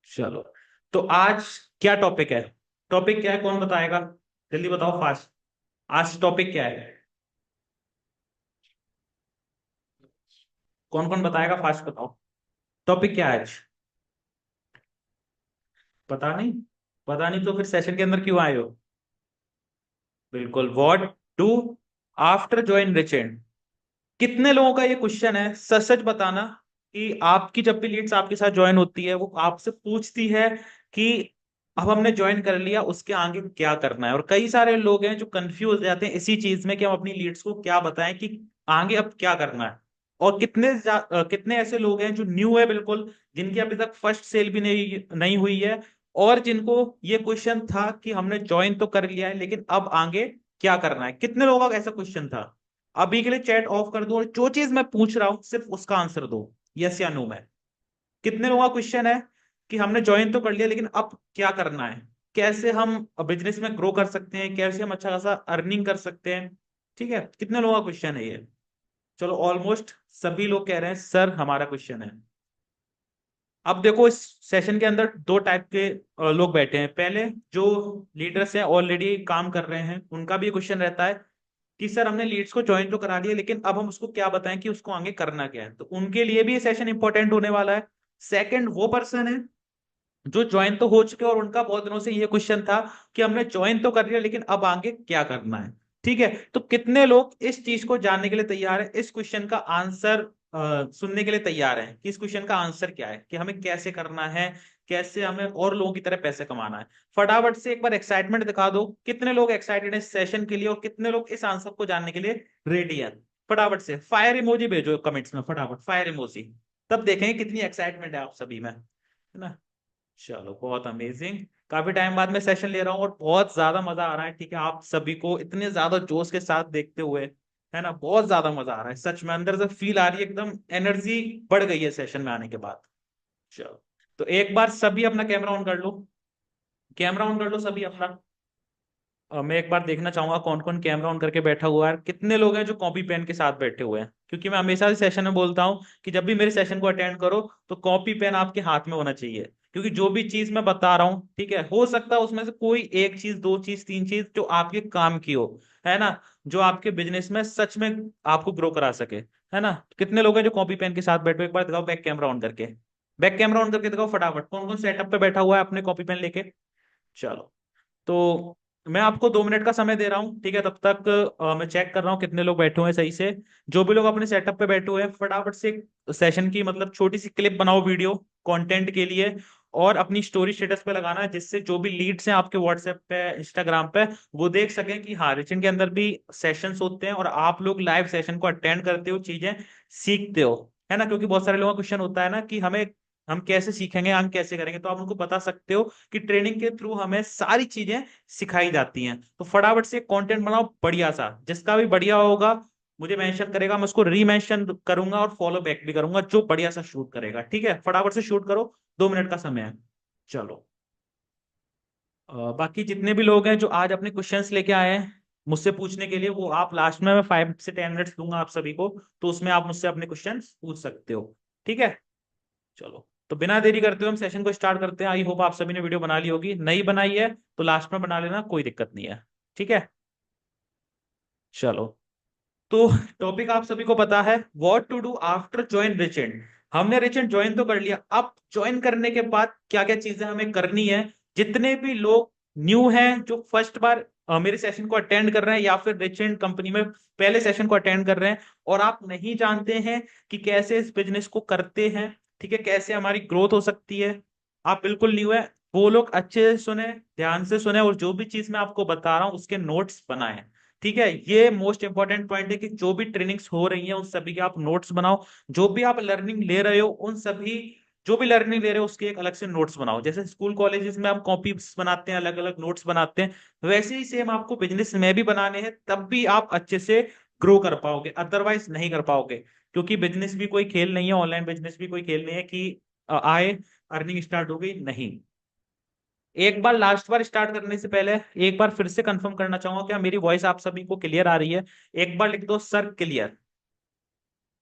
चलो, तो आज क्या टॉपिक है? टॉपिक क्या है, कौन बताएगा? जल्दी बताओ फास्ट। आज टॉपिक क्या है? कौन कौन बताएगा, फास्ट बताओ। टॉपिक क्या है आज? पता नहीं? पता नहीं तो फिर सेशन के अंदर क्यों आए हो? बिल्कुल, व्हाट डू आफ्टर ज्वाइन रिचेंट। कितने लोगों का ये क्वेश्चन है, सच सच बताना, कि आपकी जब भी लीड्स आपके साथ ज्वाइन होती है वो आपसे पूछती है कि अब हमने ज्वाइन कर लिया, उसके आगे क्या करना है। और कई सारे लोग हैं जो कंफ्यूज हो जाते हैं इसी चीज में कि हम अपनी लीड्स को क्या बताएं कि आगे अब क्या करना है। और कितने ऐसे लोग हैं जो न्यू है बिल्कुल, जिनकी अभी तक फर्स्ट सेल भी नहीं नहीं हुई है, और जिनको ये क्वेश्चन था कि हमने ज्वाइन तो कर लिया है लेकिन अब आगे क्या करना है। कितने लोगों का ऐसा क्वेश्चन था? अभी के लिए चैट ऑफ कर दो और जो चीज मैं पूछ रहा हूं सिर्फ उसका आंसर दो, यस या नो में। कितने लोगों का क्वेश्चन है कि हमने ज्वाइन तो कर लिया लेकिन अब क्या करना है, कैसे हम बिजनेस में ग्रो कर सकते हैं, कैसे हम अच्छा खासा अर्निंग कर सकते हैं। ठीक है, कितने लोगों का क्वेश्चन है ये? चलो, ऑलमोस्ट सभी लोग कह रहे हैं सर हमारा क्वेश्चन है। अब देखो, इस सेशन के अंदर दो टाइप के लोग बैठे हैं। पहले जो लीडर्स हैं, ऑलरेडी काम कर रहे हैं, उनका भी क्वेश्चन रहता है कि सर हमने लीड्स को ज्वाइन तो करा लिया लेकिन अब हम उसको क्या बताएं कि उसको आगे करना क्या है। तो उनके लिए भी ये सेशन इंपॉर्टेंट होने वाला है। सेकंड वो पर्सन है जो ज्वाइन तो हो चुके हैं और उनका बहुत दिनों से ये क्वेश्चन था कि हमने ज्वाइन तो कर लिया लेकिन अब आगे क्या करना है। ठीक है, तो कितने लोग इस चीज को जानने के लिए तैयार है, इस क्वेश्चन का आंसर सुनने के लिए तैयार है कि इस क्वेश्चन का आंसर क्या है, कि हमें कैसे करना है, कैसे हमें और लोगों की तरह पैसे कमाना है। फटाफट से एक बार एक्साइटमेंट दिखा दो, कितने लोग एक्साइटेड है इस सेशन के लिए और कितने लोग इस आंसर को जानने के लिए रेडी है। फटाफट से फायर इमोजी भेजो कमेंट्स में, फटाफट फायर इमोजी। तब देखेंगे कितनी एक्साइटमेंट है आप सभी में, है ना। चलो, बहुत अमेजिंग। काफी टाइम बाद मैं सेशन ले रहा हूँ और बहुत ज्यादा मजा आ रहा है। ठीक है, आप सभी को इतने ज्यादा जोश के साथ देखते हुए, है ना, बहुत ज्यादा मजा आ रहा है सच में। अंदर से फील आ रही है, एकदम एनर्जी बढ़ गई है सेशन में आने के बाद। चलो, तो एक बार सभी अपना कैमरा ऑन कर लो। कैमरा ऑन कर लो सभी अपना। मैं एक बार देखना चाहूंगा कौन कौन कैमरा ऑन करके बैठा हुआ है, कितने लोग हैं जो कॉपी पेन के साथ बैठे हुए हैं। क्योंकि मैं हमेशा सेशन में बोलता हूँ कि जब भी मेरे सेशन को अटेंड करो तो कॉपी पेन आपके हाथ में होना चाहिए। क्योंकि जो भी चीज मैं बता रहा हूँ, ठीक है, हो सकता है उसमें से कोई एक चीज, दो चीज, तीन चीज जो आपके काम की हो, है ना, जो आपके बिजनेस में सच में आपको ग्रो करा सके। है ना, कितने लोग हैं जो कॉपी पेन के साथ बैठे हुए? एक बार दिखाओ बैक कैमरा ऑन करके। बैक कैमरा ऑन करके दिखाओ फटाफट, कौन कौन सेटअप पे बैठा हुआ है अपने कॉपी पेन लेके। चलो, तो मैं आपको 2 मिनट का समय दे रहा हूँ, ठीक है। तब तक मैं चेक कर रहा हूँ कितने लोग बैठे हुए हैं सही से। जो भी लोग अपने सेटअप पे बैठे हुए हैं, फटाफट से एक सेशन की मतलब छोटी सी क्लिप बनाओ वीडियो कंटेंट के लिए, और अपनी स्टोरी स्टेटस पे लगाना है, जिससे जो भी लीड्स हैं आपके व्हाट्सएप पे, इंस्टाग्राम पे, वो देख सकें कि हाँ, रिचन के अंदर भी सेशंस होते हैं और आप लोग लाइव सेशन को अटेंड करते हो, चीजें सीखते हो। है ना, क्योंकि बहुत सारे लोगों का क्वेश्चन होता है ना कि हमें, हम कैसे सीखेंगे, हम कैसे करेंगे, तो आप उनको बता सकते हो कि ट्रेनिंग के थ्रू हमें सारी चीजें सिखाई जाती हैं। तो फटाफट से कंटेंट बनाओ बढ़िया सा, जिसका भी बढ़िया होगा मुझे मेंशन करेगा, मैं उसको रीमेंशन करूंगा और फॉलो बैक भी करूंगा जो बढ़िया सा शूट करेगा। ठीक है, फटाफट से शूट करो, 2 मिनट का समय है। चलो, बाकी जितने भी लोग हैं जो आज अपने क्वेश्चंस लेके आए हैं मुझसे पूछने के लिए, वो आप लास्ट में, मैं 5 से 10 मिनट्स दूंगा आप सभी को, तो उसमें आप मुझसे अपने क्वेश्चंस पूछ सकते हो। ठीक है, चलो, तो बिना देरी करते हुए हम सेशन को स्टार्ट करते हैं। आई होप आप सभी ने वीडियो बना ली होगी, नहीं बनाई है तो लास्ट में बना लेना, कोई दिक्कत नहीं है। ठीक है, चलो, तो टॉपिक आप सभी को पता है, what to do after join रिचेंट। हमने रिचेंट ज्वाइन तो कर लिया, अब ज्वाइन करने के बाद क्या क्या चीजें हमें करनी है। जितने भी लोग न्यू हैं, जो फर्स्ट बार मेरे सेशन को अटेंड कर रहे हैं या फिर रिचेंट कंपनी में पहले सेशन को अटेंड कर रहे हैं, और आप नहीं जानते हैं कि कैसे इस बिजनेस को करते हैं, ठीक है, कैसे हमारी ग्रोथ हो सकती है, आप बिल्कुल न्यू है, वो लोग अच्छे से सुने, ध्यान से सुने, और जो भी चीज मैं आपको बता रहा हूँ उसके नोट्स बनाएं। ठीक है, ये मोस्ट इंपॉर्टेंट पॉइंट है कि जो भी ट्रेनिंग्स हो रही हैं उन सभी के आप नोट्स बनाओ। जो भी आप लर्निंग ले रहे हो उन सभी, जो भी लर्निंग ले रहे हो उसके एक अलग से नोट्स बनाओ। जैसे स्कूल कॉलेजेस में आप कॉपी बनाते हैं, अलग अलग नोट्स बनाते हैं, वैसे ही सेम आपको बिजनेस में भी बनाने हैं, तब भी आप अच्छे से ग्रो कर पाओगे, अदरवाइज नहीं कर पाओगे। क्योंकि बिजनेस भी कोई खेल नहीं है, ऑनलाइन बिजनेस भी कोई खेल नहीं है कि आए, अर्निंग स्टार्ट हो गई, नहीं। एक बार, लास्ट बार स्टार्ट करने से पहले एक बार फिर से कंफर्म करना चाहूंगा, क्या मेरी वॉइस आप सभी को क्लियर आ रही है? एक बार लिख दो सर क्लियर,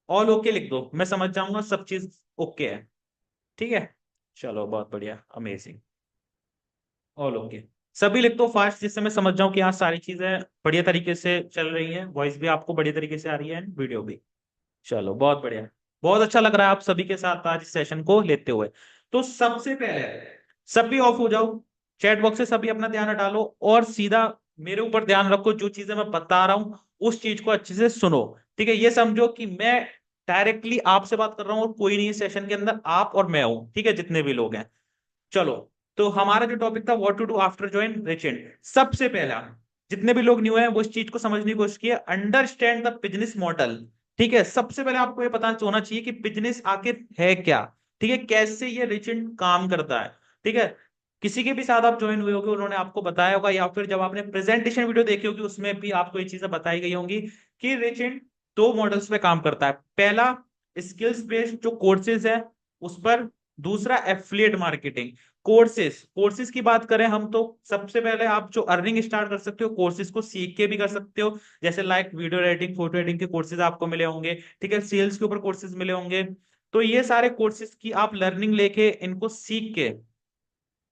ऑल ओके लिख दो, मैं समझ जाऊंगा सब चीज ओके है। ठीक है, चलो बहुत बढ़िया, अमेजिंग। All okay. सभी लिख दो फास्ट, जिससे मैं समझ जाऊं कि यहाँ सारी चीजें बढ़िया तरीके से चल रही हैं, वॉइस भी आपको बढ़िया तरीके से आ रही है, वीडियो भी। चलो बहुत बढ़िया। बहुत अच्छा लग रहा है आप सभी के साथ आज इस सेशन को लेते हुए। तो सबसे पहले सभी ऑफ हो जाओ, चैट बॉक्स से सभी अपना ध्यान हटा लो और सीधा मेरे ऊपर ध्यान रखो। जो चीजें मैं बता रहा हूं उस चीज को अच्छे से सुनो। ठीक है, ये समझो कि मैं डायरेक्टली आपसे बात कर रहा हूं और कोई नहीं, सेशन के अंदर आप और मैं हूं, ठीक है, जितने भी लोग हैं। चलो, तो हमारा जो टॉपिक था what to do after join रिचेंट। सबसे पहला, जितने भी लोग न्यू हैं वो इस चीज को समझने की कोशिश किए, अंडरस्टैंड द बिजनेस मॉडल। ठीक है, सबसे पहले आपको ये पता होना चाहिए कि बिजनेस आखिर है क्या। ठीक है, कैसे ये रिचेंट काम करता है। ठीक है, किसी के भी साथ आप ज्वाइन हुए होगे, उन्होंने आपको बताया होगा, या फिर जब आपने प्रेजेंटेशन वीडियो देखी होगी उसमें भी आपको ये चीजें बताई गई होंगी कि रिचेंट दो मॉडल्स पे काम करता है। पहला, स्किल्स बेस्ड जो कोर्सेज है उस पर। दूसरा, एफिलिएट मार्केटिंग। कोर्सेज, कोर्सेज की बात करें हम तो सबसे पहले आप जो अर्निंग स्टार्ट कर सकते हो कोर्सेज को सीख के भी कर सकते हो। जैसे like video editing, photo editing के कोर्सेज आपको मिले होंगे। ठीक है, सेल्स के ऊपर कोर्सेज मिले होंगे। तो ये सारे कोर्सेज की आप लर्निंग लेके इनको सीख के,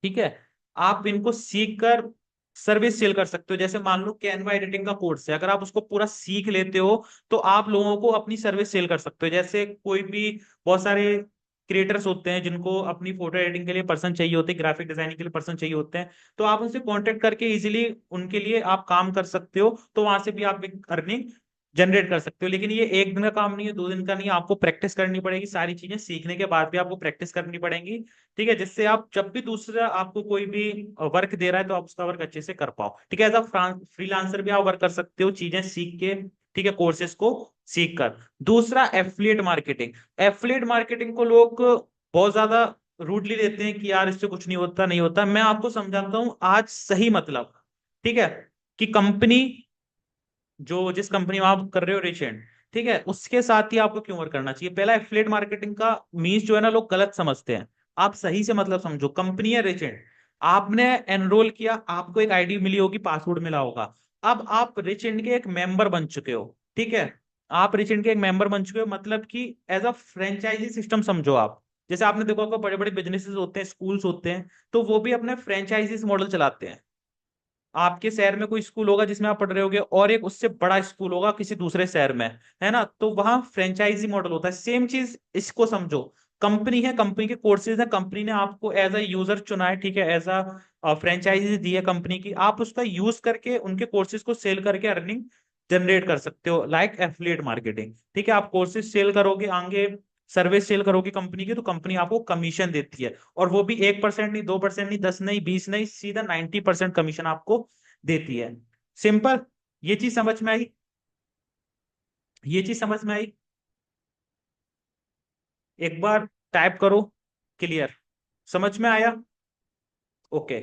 ठीक है, आप इनको सीख कर सर्विस सेल कर सकते हो। जैसे मान लो कैनवा एडिटिंग का कोर्स है, अगर आप उसको पूरा सीख लेते हो तो आप लोगों को अपनी सर्विस सेल कर सकते हो। जैसे कोई भी, बहुत सारे क्रिएटर्स होते हैं जिनको अपनी फोटो एडिटिंग के लिए पर्सन चाहिए होते हैं, ग्राफिक डिजाइनिंग के लिए पर्सन चाहिए होते हैं, तो आप उनसे कांटेक्ट करके इजीली उनके लिए आप काम कर सकते हो। तो वहां से भी आप अर्निंग जनरेट कर सकते हो। लेकिन ये एक दिन का काम नहीं है, 2 दिन का नहीं है, आपको प्रैक्टिस करनी पड़ेगी। सारी चीजें सीखने के बाद भी आपको प्रैक्टिस करनी पड़ेगी। ठीक है, जिससे आप जब भी दूसरा आपको कोई भी वर्क दे रहा है तो आप उसका वर्क अच्छे से कर पाओ। ठीक है, एज अ फ्रीलांसर भी आप वर्क कर सकते हो चीजें सीख के। ठीक है, कोर्सेज को सीख कर। दूसरा, एफिलिएट मार्केटिंग। एफिलिएट मार्केटिंग को लोग बहुत ज्यादा रूडली लेते हैं कि यार इससे कुछ नहीं होता, नहीं होता। मैं आपको समझाता हूं आज सही मतलब। ठीक है, कि कंपनी, जो जिस कंपनी में आप कर रहे हो रिचेंट, ठीक है, उसके साथ ही आपको क्यों वर्क करना चाहिए। पहला, एफिलिएट मार्केटिंग का मीन्स जो है ना, लोग गलत समझते हैं। आप सही से मतलब समझो। कंपनी है रिचेंट, आपने एनरोल किया, आपको एक आईडी मिली होगी, पासवर्ड मिला होगा। अब आप रिचेंट के एक मेंबर बन चुके हो। ठीक है, आप रिचेंट के एक मेंबर बन चुके हो, मतलब कि एज अ फ्रेंचाइजी सिस्टम समझो आप। जैसे आपने देखा होगा बड़े बड़े बिजनेसेस होते हैं, स्कूल्स होते हैं, तो वो भी अपने फ्रेंचाइजीज मॉडल चलाते हैं। आपके शहर में कोई स्कूल होगा जिसमें आप पढ़ रहे होगे, और एक उससे बड़ा स्कूल होगा किसी दूसरे शहर में, है ना, तो वहां फ्रेंचाइजी मॉडल होता है। सेम चीज इसको समझो। कंपनी है, कंपनी के कोर्सेज है, कंपनी ने आपको एज अ यूजर चुना है, ठीक है, एज अ फ्रेंचाइजी दी है कंपनी की, आप उसका यूज करके उनके कोर्सेज को सेल करके अर्निंग जनरेट कर सकते हो, लाइक एफिलिएट मार्केटिंग। ठीक है, आप कोर्सेज सेल करोगे आगे, सर्विस सेल करोगे कंपनी की, तो कंपनी आपको कमीशन देती है। और वो भी 1% नहीं, 2% नहीं, 10 नहीं, 20 नहीं, सीधा 90% कमीशन आपको देती है। सिंपल। ये चीज समझ में आई? ये चीज समझ में आई? एक बार टाइप करो, क्लियर, समझ में आया? ओके।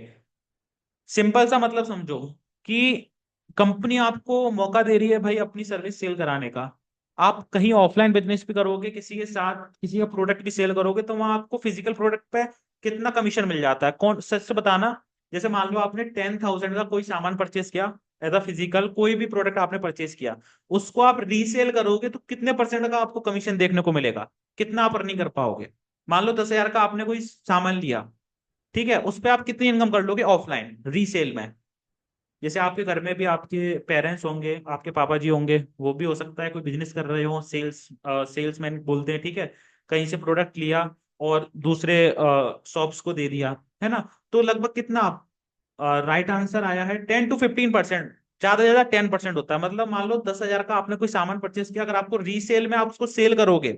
सिंपल सा मतलब समझो कि कंपनी आपको मौका दे रही है भाई अपनी सर्विस सेल कराने का। आप कहीं ऑफलाइन बिजनेस भी करोगे, किसी के साथ किसी का प्रोडक्ट भी सेल करोगे, तो वहां आपको फिजिकल प्रोडक्ट पे कितना कमीशन मिल जाता है, कौन सच से बताना। जैसे मान लो आपने 10,000 का कोई सामान परचेस किया, एज अ फिजिकल कोई भी प्रोडक्ट आपने परचेस किया, उसको आप रीसेल करोगे तो कितने परसेंट का आपको कमीशन देखने को मिलेगा, कितना आप अर्निंग कर पाओगे। मान लो 10,000 का आपने कोई सामान लिया, ठीक है, उस पे आप कितनी इनकम कर लोगे ऑफलाइन रीसेल में। जैसे आपके घर में भी आपके पेरेंट्स होंगे, आपके पापा जी होंगे, वो भी हो सकता है कोई बिजनेस कर रहे हो, सेल्समैन बोलते हैं, ठीक है, कहीं से प्रोडक्ट लिया और दूसरे शॉप्स को दे दिया, है ना, तो लगभग कितना, राइट आंसर आया है 10 to 15%। ज्यादा से ज्यादा 10% होता है। मतलब मान लो 10,000 का आपने कोई सामान परचेस किया, अगर आपको रीसेल में आप उसको सेल करोगे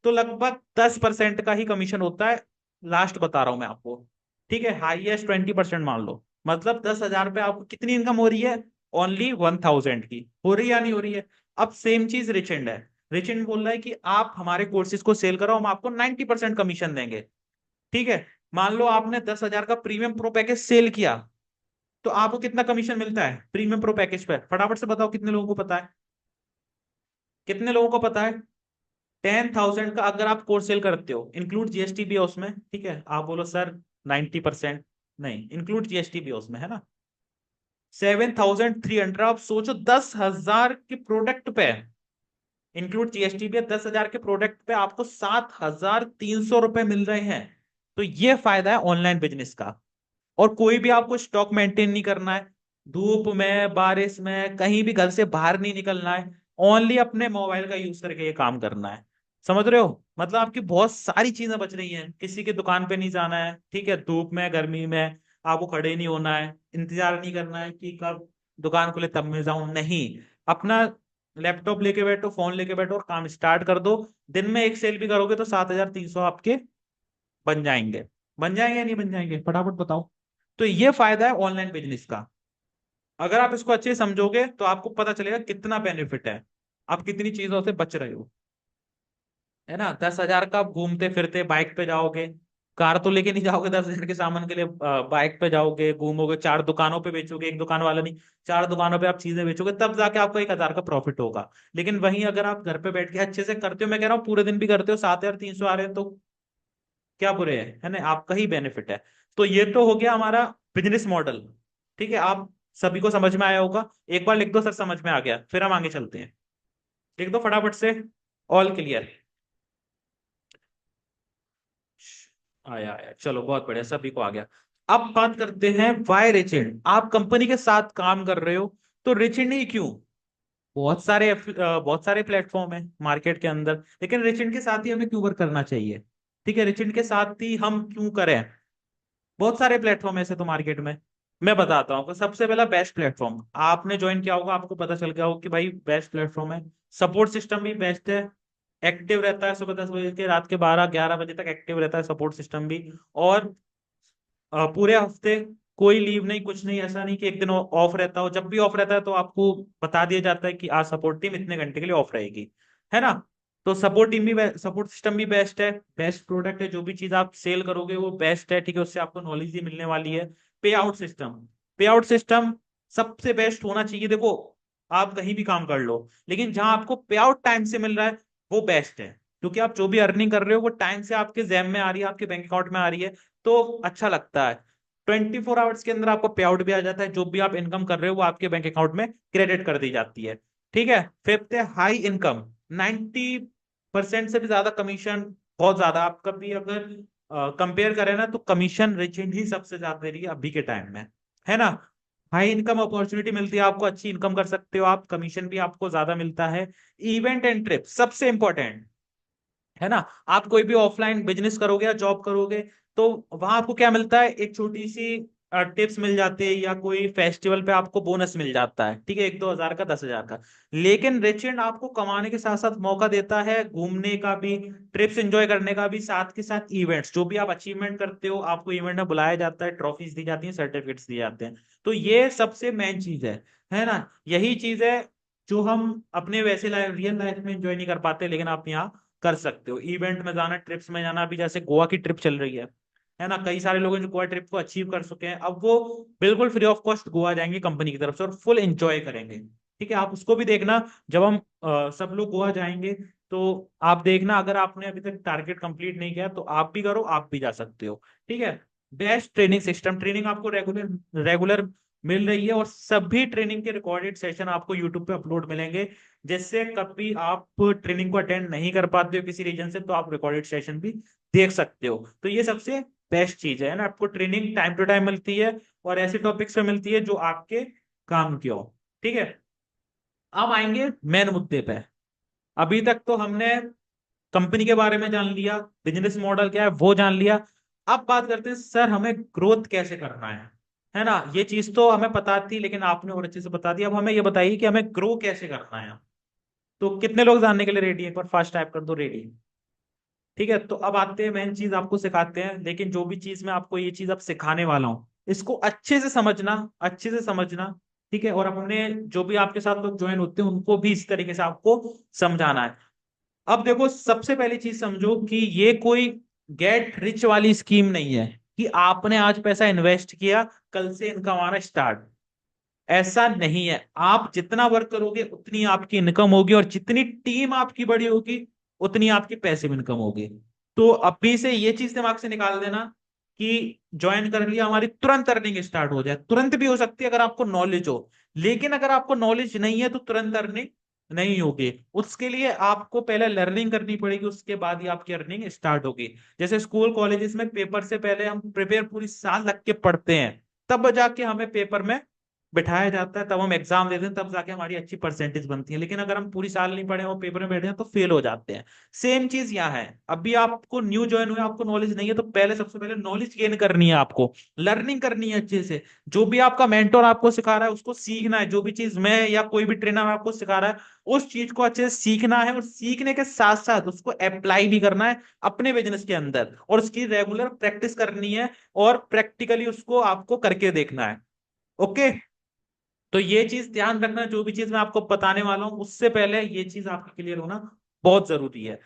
तो लगभग 10% का ही कमीशन होता है। लास्ट बता रहा हूं मैं आपको। ठीक है, हाईएस्ट 20% मान लो। मतलब 10,000 पे आपको कितनी इनकम हो रही है, ओनली 1,000 की हो रही है या नहीं हो रही है। अब सेम चीज रिचेंड है। रिचेंड बोल रहा है कि आप हमारे कोर्सेज को सेल करो, हम आपको 90% कमीशन देंगे। ठीक है, मान लो आपने 10,000 का प्रीमियम प्रो पैकेज सेल किया, तो आपको कितना कमीशन मिलता है प्रीमियम प्रो पैकेज पे, फटाफट से बताओ कितने लोगों को पता है, कितने लोगों को पता है। 10,000 का अगर आप कोर्स सेल करते हो, इंक्लूड जीएसटी भी है उसमें, ठीक है, आप बोलो सर 90%, नहीं, इंक्लूड जीएसटी भी है उसमें, है ना। 7,300, आप सोचो 10,000 के प्रोडक्ट पे, इंक्लूड जीएसटी भी है, 10,000 के प्रोडक्ट पे आपको 7,300 रुपए मिल रहे हैं। तो ये फायदा है ऑनलाइन बिजनेस का। और कोई भी आपको स्टॉक मेंटेन नहीं करना है, धूप में बारिश में कहीं भी घर से बाहर नहीं निकलना है, ओनली अपने मोबाइल का यूज करके ये काम करना है। समझ रहे हो, मतलब आपकी बहुत सारी चीजें बच रही हैं, किसी की दुकान पे नहीं जाना है, ठीक है, धूप में गर्मी में आपको खड़े नहीं होना है, इंतजार नहीं करना है कि कब दुकान खुले तब मैं जाऊं, नहीं, अपना लैपटॉप लेके बैठो, फोन लेके बैठो और काम स्टार्ट कर दो। दिन में एक सेल भी करोगे तो 7,300 आपके बन जाएंगे। बन जाएंगे या नहीं बन जाएंगे, फटाफट बताओ। तो ये फायदा है ऑनलाइन बिजनेस का। अगर आप इसको अच्छे से समझोगे तो आपको पता चलेगा कितना बेनिफिट है, आप कितनी चीजों से बच रहे हो। है ना, 10,000 का आप घूमते फिरते बाइक पे जाओगे, कार तो लेके नहीं जाओगे 10,000 के सामान के लिए, बाइक पे जाओगे, घूमोगे, 4 दुकानों पे बेचोगे, एक दुकान वाला नहीं, 4 दुकानों पे आप चीजें बेचोगे, तब जाके आपको 1,000 का प्रॉफिट होगा। लेकिन वहीं अगर आप घर पे बैठ के अच्छे से करते हो, मैं कह रहा हूँ पूरे दिन भी करते हो, 7,300 आ रहे हैं तो क्या बुरे हैं, है ना, आपका ही बेनिफिट है। तो ये तो हो गया हमारा बिजनेस मॉडल। ठीक है, आप सभी को समझ में आया होगा। एक बार लिख दो सर समझ में आ गया, फिर हम आगे चलते हैं। लिख दो फटाफट से, ऑल क्लियर। आया आया, चलो बहुत बढ़िया, सभी को आ गया। अब बात करते हैं वाई रिचिंड। आप कंपनी के साथ काम कर रहे हो तो रिचिंड ही क्यों? बहुत सारे प्लेटफॉर्म है मार्केट के अंदर, लेकिन रिचिंड के साथ ही हमें क्यों वर्क करना चाहिए? ठीक है, रिचिंड के साथ ही हम क्यों करें? बहुत सारे प्लेटफॉर्म ऐसे तो मार्केट में, मैं बताता हूँ आपको। सबसे पहला बेस्ट प्लेटफॉर्म, आपने ज्वाइन किया होगा, आपको पता चल गया होगा कि भाई बेस्ट प्लेटफॉर्म है। सपोर्ट सिस्टम भी बेस्ट है, एक्टिव रहता है, सुबह 10 बजे के रात के 12-11 बजे तक एक्टिव रहता है सपोर्ट सिस्टम भी। और पूरे हफ्ते कोई लीव नहीं, कुछ नहीं, ऐसा नहीं कि एक दिन ऑफ रहता हो, जब भी ऑफ रहता है तो आपको बता दिया जाता है कि आज सपोर्ट टीम इतने घंटे के लिए ऑफ रहेगी। है ना, तो सपोर्ट टीम भी, सपोर्ट सिस्टम भी बेस्ट है, बेस्ट प्रोडक्ट है, जो भी चीज आप सेल करोगे वो बेस्ट है, ठीक है, उससे आपको नॉलेज ही मिलने वाली है। पे आउट सिस्टम, पे आउट सिस्टम सबसे बेस्ट होना चाहिए। देखो, आप कहीं भी काम कर लो, लेकिन जहां आपको पे आउट टाइम से मिल रहा है वो बेस्ट है, क्योंकि आप जो भी अर्निंग कर रहे हो वो टाइम से आपके जैम में आ रही है, आपके बैंक अकाउंट में आ रही है, तो अच्छा लगता है। 24 आवर्स के अंदर आपको पे आउट भी आ जाता है, जो भी आप इनकम कर रहे हो वो आपके बैंक अकाउंट में क्रेडिट कर दी जाती है। ठीक है, फिफ्थ है हाई इनकम, 90% से भी ज्यादा कमीशन, बहुत ज्यादा। आप कभी अगर कंपेयर करें ना तो कमीशन रिचेंड ही सबसे ज्यादा दे रही है अभी के टाइम में। है ना, हाई इनकम अपॉर्चुनिटी मिलती है आपको, अच्छी इनकम कर सकते हो आप, कमीशन भी आपको ज्यादा मिलता है। इवेंट एंड ट्रिप सबसे इंपॉर्टेंट, है ना, आप कोई भी ऑफलाइन बिजनेस करोगे या जॉब करोगे तो वहां आपको क्या मिलता है, एक छोटी सी टिप्स मिल जाती है, या कोई फेस्टिवल पे आपको बोनस मिल जाता है, ठीक है, 1-2 हजार का, 10,000 का। लेकिन रिचेंड आपको कमाने के साथ साथ मौका देता है घूमने का भी, ट्रिप्स एंजॉय करने का भी, साथ के साथ इवेंट्स, जो भी आप अचीवमेंट करते हो आपको इवेंट में बुलाया जाता है, ट्रॉफीज दी जाती हैं, सर्टिफिकेट्स दिए जाते हैं। तो ये सबसे मेन चीज है ना, यही चीज है जो हम अपने वैसे लाइफ, रियल लाइफ में एंजॉय नहीं कर पाते, लेकिन आप यहाँ कर सकते हो। इवेंट में जाना, ट्रिप्स में जाना, अभी जैसे गोवा की ट्रिप चल रही है ना, कई सारे लोग हैं जो गोवा ट्रिप को अचीव कर चुके हैं, अब वो बिल्कुल फ्री ऑफ कॉस्ट गोवा जाएंगे कंपनी की तरफ से और फुल एंजॉय करेंगे। ठीक है, आप उसको भी देखना, जब हम सब लोग गोवा जाएंगे तो आप देखना, अगर आपने अभी तक टारगेट कंप्लीट नहीं किया तो आप भी करो, आप भी जा सकते हो। ठीक है, बेस्ट ट्रेनिंग सिस्टम, ट्रेनिंग आपको रेगुलर रेगुलर मिल रही है, और सभी ट्रेनिंग के रिकॉर्डेड सेशन आपको यूट्यूब पे अपलोड मिलेंगे। जैसे कभी आप ट्रेनिंग को अटेंड नहीं कर पाते हो किसी रीजन से, तो आप रिकॉर्डेड सेशन भी देख सकते हो। तो ये सबसे बेस्ट चीज है ना, आपको ट्रेनिंग टाइम टू टाइम मिलती है और ऐसे टॉपिक्स पे मिलती है जो आपके काम की हो। ठीक है, अब आएंगे मेन मुद्दे पे। अभी तक तो हमने कंपनी के बारे में जान लिया, बिजनेस मॉडल क्या है वो जान लिया। अब बात करते हैं सर हमें ग्रोथ कैसे करना है ना, ये चीज तो हमें पता थी लेकिन आपने और अच्छे से बता दिया। अब हमें ये बताइए कि हमें ग्रो कैसे करना है। तो कितने लोग जानने के लिए रेडी है, एक बार फास्ट टाइप कर दो, रेडी। ठीक है, तो अब आते हैं मेन चीज आपको सिखाते हैं, लेकिन जो भी चीज मैं आपको, ये चीज अब सिखाने वाला हूँ, इसको अच्छे से समझना, अच्छे से समझना। ठीक है, और अपने जो भी आपके साथ लोग ज्वाइन होते हैं उनको भी इस तरीके से आपको समझाना है। अब देखो, सबसे पहली चीज समझो कि ये कोई गेट रिच वाली स्कीम नहीं है कि आपने आज पैसा इन्वेस्ट किया कल से इनकम आना स्टार्ट। ऐसा नहीं है, आप जितना वर्क करोगे उतनी आपकी इनकम होगी, और जितनी टीम आपकी बड़ी होगी उतनी आपकी पैसिव इनकम होगी। तो अभी से ये चीज दिमाग से निकाल देना कि ज्वाइन कर लिया हमारी तुरंत अर्निंग स्टार्ट हो जाए, तुरंत भी हो सकती है अगर आपको नॉलेज हो, लेकिन अगर आपको नॉलेज नहीं है तो तुरंत अर्निंग नहीं होगी। उसके लिए आपको पहले लर्निंग करनी पड़ेगी, उसके बाद ही आपकी अर्निंग स्टार्ट होगी। जैसे स्कूल कॉलेजेस में पेपर से पहले हम प्रिपेयर पूरी साल लग के पढ़ते हैं, तब जाके हमें पेपर में बिठाया जाता है, तब हम एग्जाम देते हैं, तब जाके हमारी अच्छी परसेंटेज बनती है। लेकिन अगर हम पूरी साल नहीं पढ़े और पेपर में बैठे हैं तो फेल हो जाते हैं। सेम चीज यहाँ है। अभी आपको न्यू ज्वाइन हुए, आपको नॉलेज नहीं है, तो पहले सबसे पहले नॉलेज गेन करनी है, आपको लर्निंग करनी है अच्छे से। जो भी आपका मेंटोर आपको सिखा रहा है उसको सीखना है, जो भी चीज मैं या कोई भी ट्रेनर आपको सिखा रहा है उस चीज को अच्छे से सीखना है, और सीखने के साथ साथ उसको अप्लाई भी करना है अपने बिजनेस के अंदर, और उसकी रेगुलर प्रैक्टिस करनी है, और प्रैक्टिकली उसको आपको करके देखना है। ओके। तो ये चीज ध्यान रखना, जो भी चीज मैं आपको बताने वाला हूं उससे पहले ये चीज आपका क्लियर होना बहुत जरूरी है।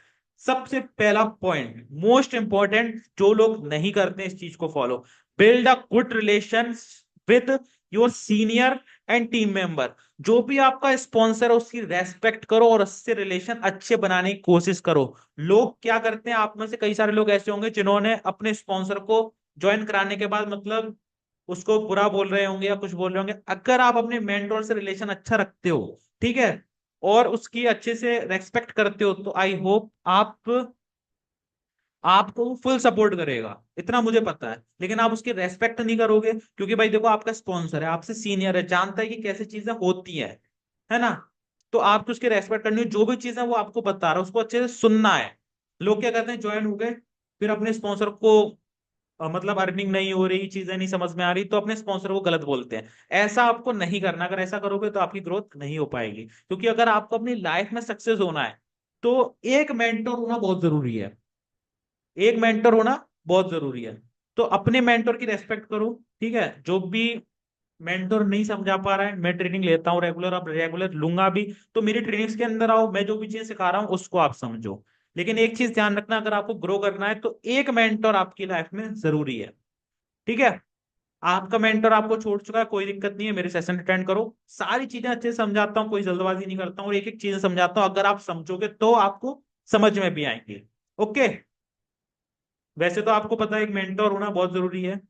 सबसे पहला पॉइंट मोस्ट इंपॉर्टेंट, जो लोग नहीं करते इस चीज को follow, build a good relation with your senior and team member. जो भी आपका स्पॉन्सर है उसकी रेस्पेक्ट करो और उससे रिलेशन अच्छे बनाने की कोशिश करो। लोग क्या करते हैं, आप में से कई सारे लोग ऐसे होंगे जिन्होंने अपने स्पॉन्सर को ज्वाइन कराने के बाद मतलब उसको बुरा बोल रहे होंगे या कुछ बोल रहे होंगे। अगर आप अपने मेंटोर से रिलेशन अच्छा रखते हो, ठीक है, और उसकी अच्छे से रेस्पेक्ट करते हो, तो आई होप आपको फुल सपोर्ट करेगा, इतना मुझे पता है। लेकिन आप उसकी रेस्पेक्ट नहीं करोगे, क्योंकि भाई देखो आपका स्पॉन्सर है, आपसे सीनियर है, जानता है कि कैसे चीजें होती है ना। तो आपको उसकी रेस्पेक्ट करनी है, जो भी चीज है वो आपको बता रहा है उसको अच्छे से सुनना है। लोग क्या करते हैं, ज्वाइन हो गए, फिर अपने स्पॉन्सर को मतलब अर्निंग नहीं हो रही, चीजें नहीं समझ में आ रही, तो अपने स्पॉन्सर को गलत बोलते हैं। ऐसा आपको नहीं करना। अगर ऐसा करोगे तो आपकी ग्रोथ नहीं हो पाएगी, क्योंकि अगर आपको अपनी लाइफ में सक्सेस होना है तो एक मेंटर होना बहुत जरूरी है। एक मेंटर होना बहुत जरूरी है। तो अपने मेंटर की रेस्पेक्ट करो, ठीक है। जो भी मेंटर नहीं समझा पा रहा है, मैं ट्रेनिंग लेता हूँ रेगुलर, अब रेगुलर लूंगा भी, तो मेरी ट्रेनिंग्स के अंदर आओ, मैं जो भी चीज सिखा रहा हूँ उसको आप समझो। लेकिन एक चीज ध्यान रखना, अगर आपको ग्रो करना है तो एक मेंटर आपकी लाइफ में जरूरी है, ठीक है। आपका मेंटर आपको छोड़ चुका है, कोई दिक्कत नहीं है, मेरे सेशन अटेंड करो, सारी चीजें अच्छे से समझाता हूँ, कोई जल्दबाजी नहीं करता हूँ, और एक एक चीज समझाता हूँ। अगर आप समझोगे तो आपको समझ में भी आएंगे। ओके। वैसे तो आपको पता है एक मेंटर होना बहुत जरूरी है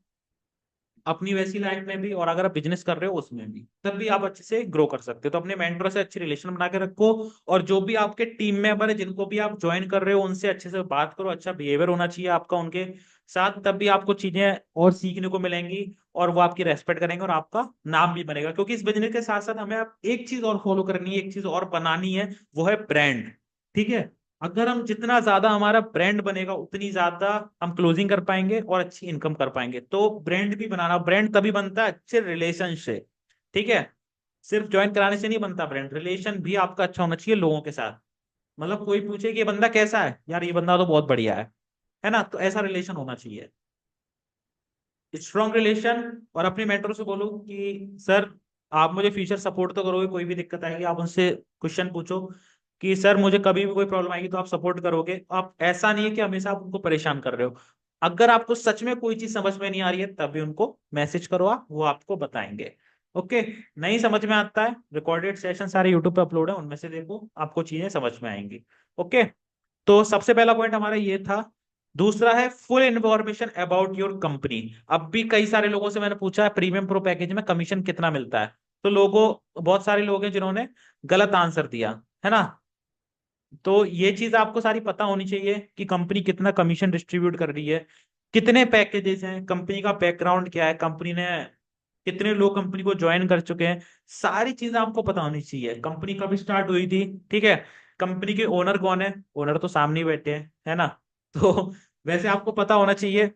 अपनी वैसी लाइफ में भी, और अगर आप बिजनेस कर रहे हो उसमें भी, तब भी आप अच्छे से ग्रो कर सकते हो। तो अपने मेंटर से अच्छी रिलेशन बना के रखो, और जो भी आपके टीम मेंबर है जिनको भी आप ज्वाइन कर रहे हो उनसे अच्छे से बात करो, अच्छा बिहेवियर होना चाहिए आपका उनके साथ, तब भी आपको चीजें और सीखने को मिलेंगी, और वो आपकी रेस्पेक्ट करेंगे और आपका नाम भी बनेगा। क्योंकि इस बिजनेस के साथ साथ हमें अब एक चीज और फॉलो करनी है, एक चीज और बनानी है, वो है ब्रांड, ठीक है। अगर हम जितना ज्यादा हमारा ब्रांड बनेगा उतनी ज्यादा हम क्लोजिंग कर पाएंगे और अच्छी इनकम कर पाएंगे। तो ब्रांड भी बनाना, ब्रांड तभी बनता है अच्छे रिलेशन से, ठीक है। सिर्फ ज्वाइन कराने से नहीं बनता ब्रांड, रिलेशन भी आपका अच्छा होना चाहिए लोगों के साथ। मतलब कोई पूछे कि ये बंदा कैसा है, यार ये बंदा तो बहुत बढ़िया है ना, तो ऐसा रिलेशन होना चाहिए, स्ट्रॉन्ग रिलेशन। और अपने मेंटर से बोलो कि सर आप मुझे फ्यूचर सपोर्ट तो करोगे, कोई भी दिक्कत आएगी आप उनसे क्वेश्चन पूछो कि सर मुझे कभी भी कोई प्रॉब्लम आएगी तो आप सपोर्ट करोगे। आप ऐसा नहीं है कि हमेशा आप उनको परेशान कर रहे हो। अगर आपको सच में कोई चीज समझ में नहीं आ रही है तभी उनको मैसेज करो, आप वो आपको बताएंगे। ओके। नहीं समझ में आता है, रिकॉर्डेड सेशन सारे यूट्यूब पे अपलोड है, उनमें से देखो आपको चीजें समझ में आएंगी। ओके। तो सबसे पहला पॉइंट हमारा ये था। दूसरा है full information about your company. अब भी कई सारे लोगों से मैंने पूछा है प्रीमियम प्रो पैकेज में कमीशन कितना मिलता है, तो लोगों बहुत सारे लोग हैं जिन्होंने गलत आंसर दिया, है ना। तो ये चीज आपको सारी पता होनी चाहिए कि कंपनी कितना कमीशन डिस्ट्रीब्यूट कर रही है, कितने पैकेजेस हैं, कंपनी का बैकग्राउंड क्या है, कंपनी ने कितने लोग कंपनी को ज्वाइन कर चुके हैं, सारी चीजें आपको पता होनी चाहिए। कंपनी कब स्टार्ट हुई थी, ठीक है, कंपनी के ओनर कौन है, ओनर तो सामने ही बैठे हैं, है ना। तो वैसे आपको पता होना चाहिए,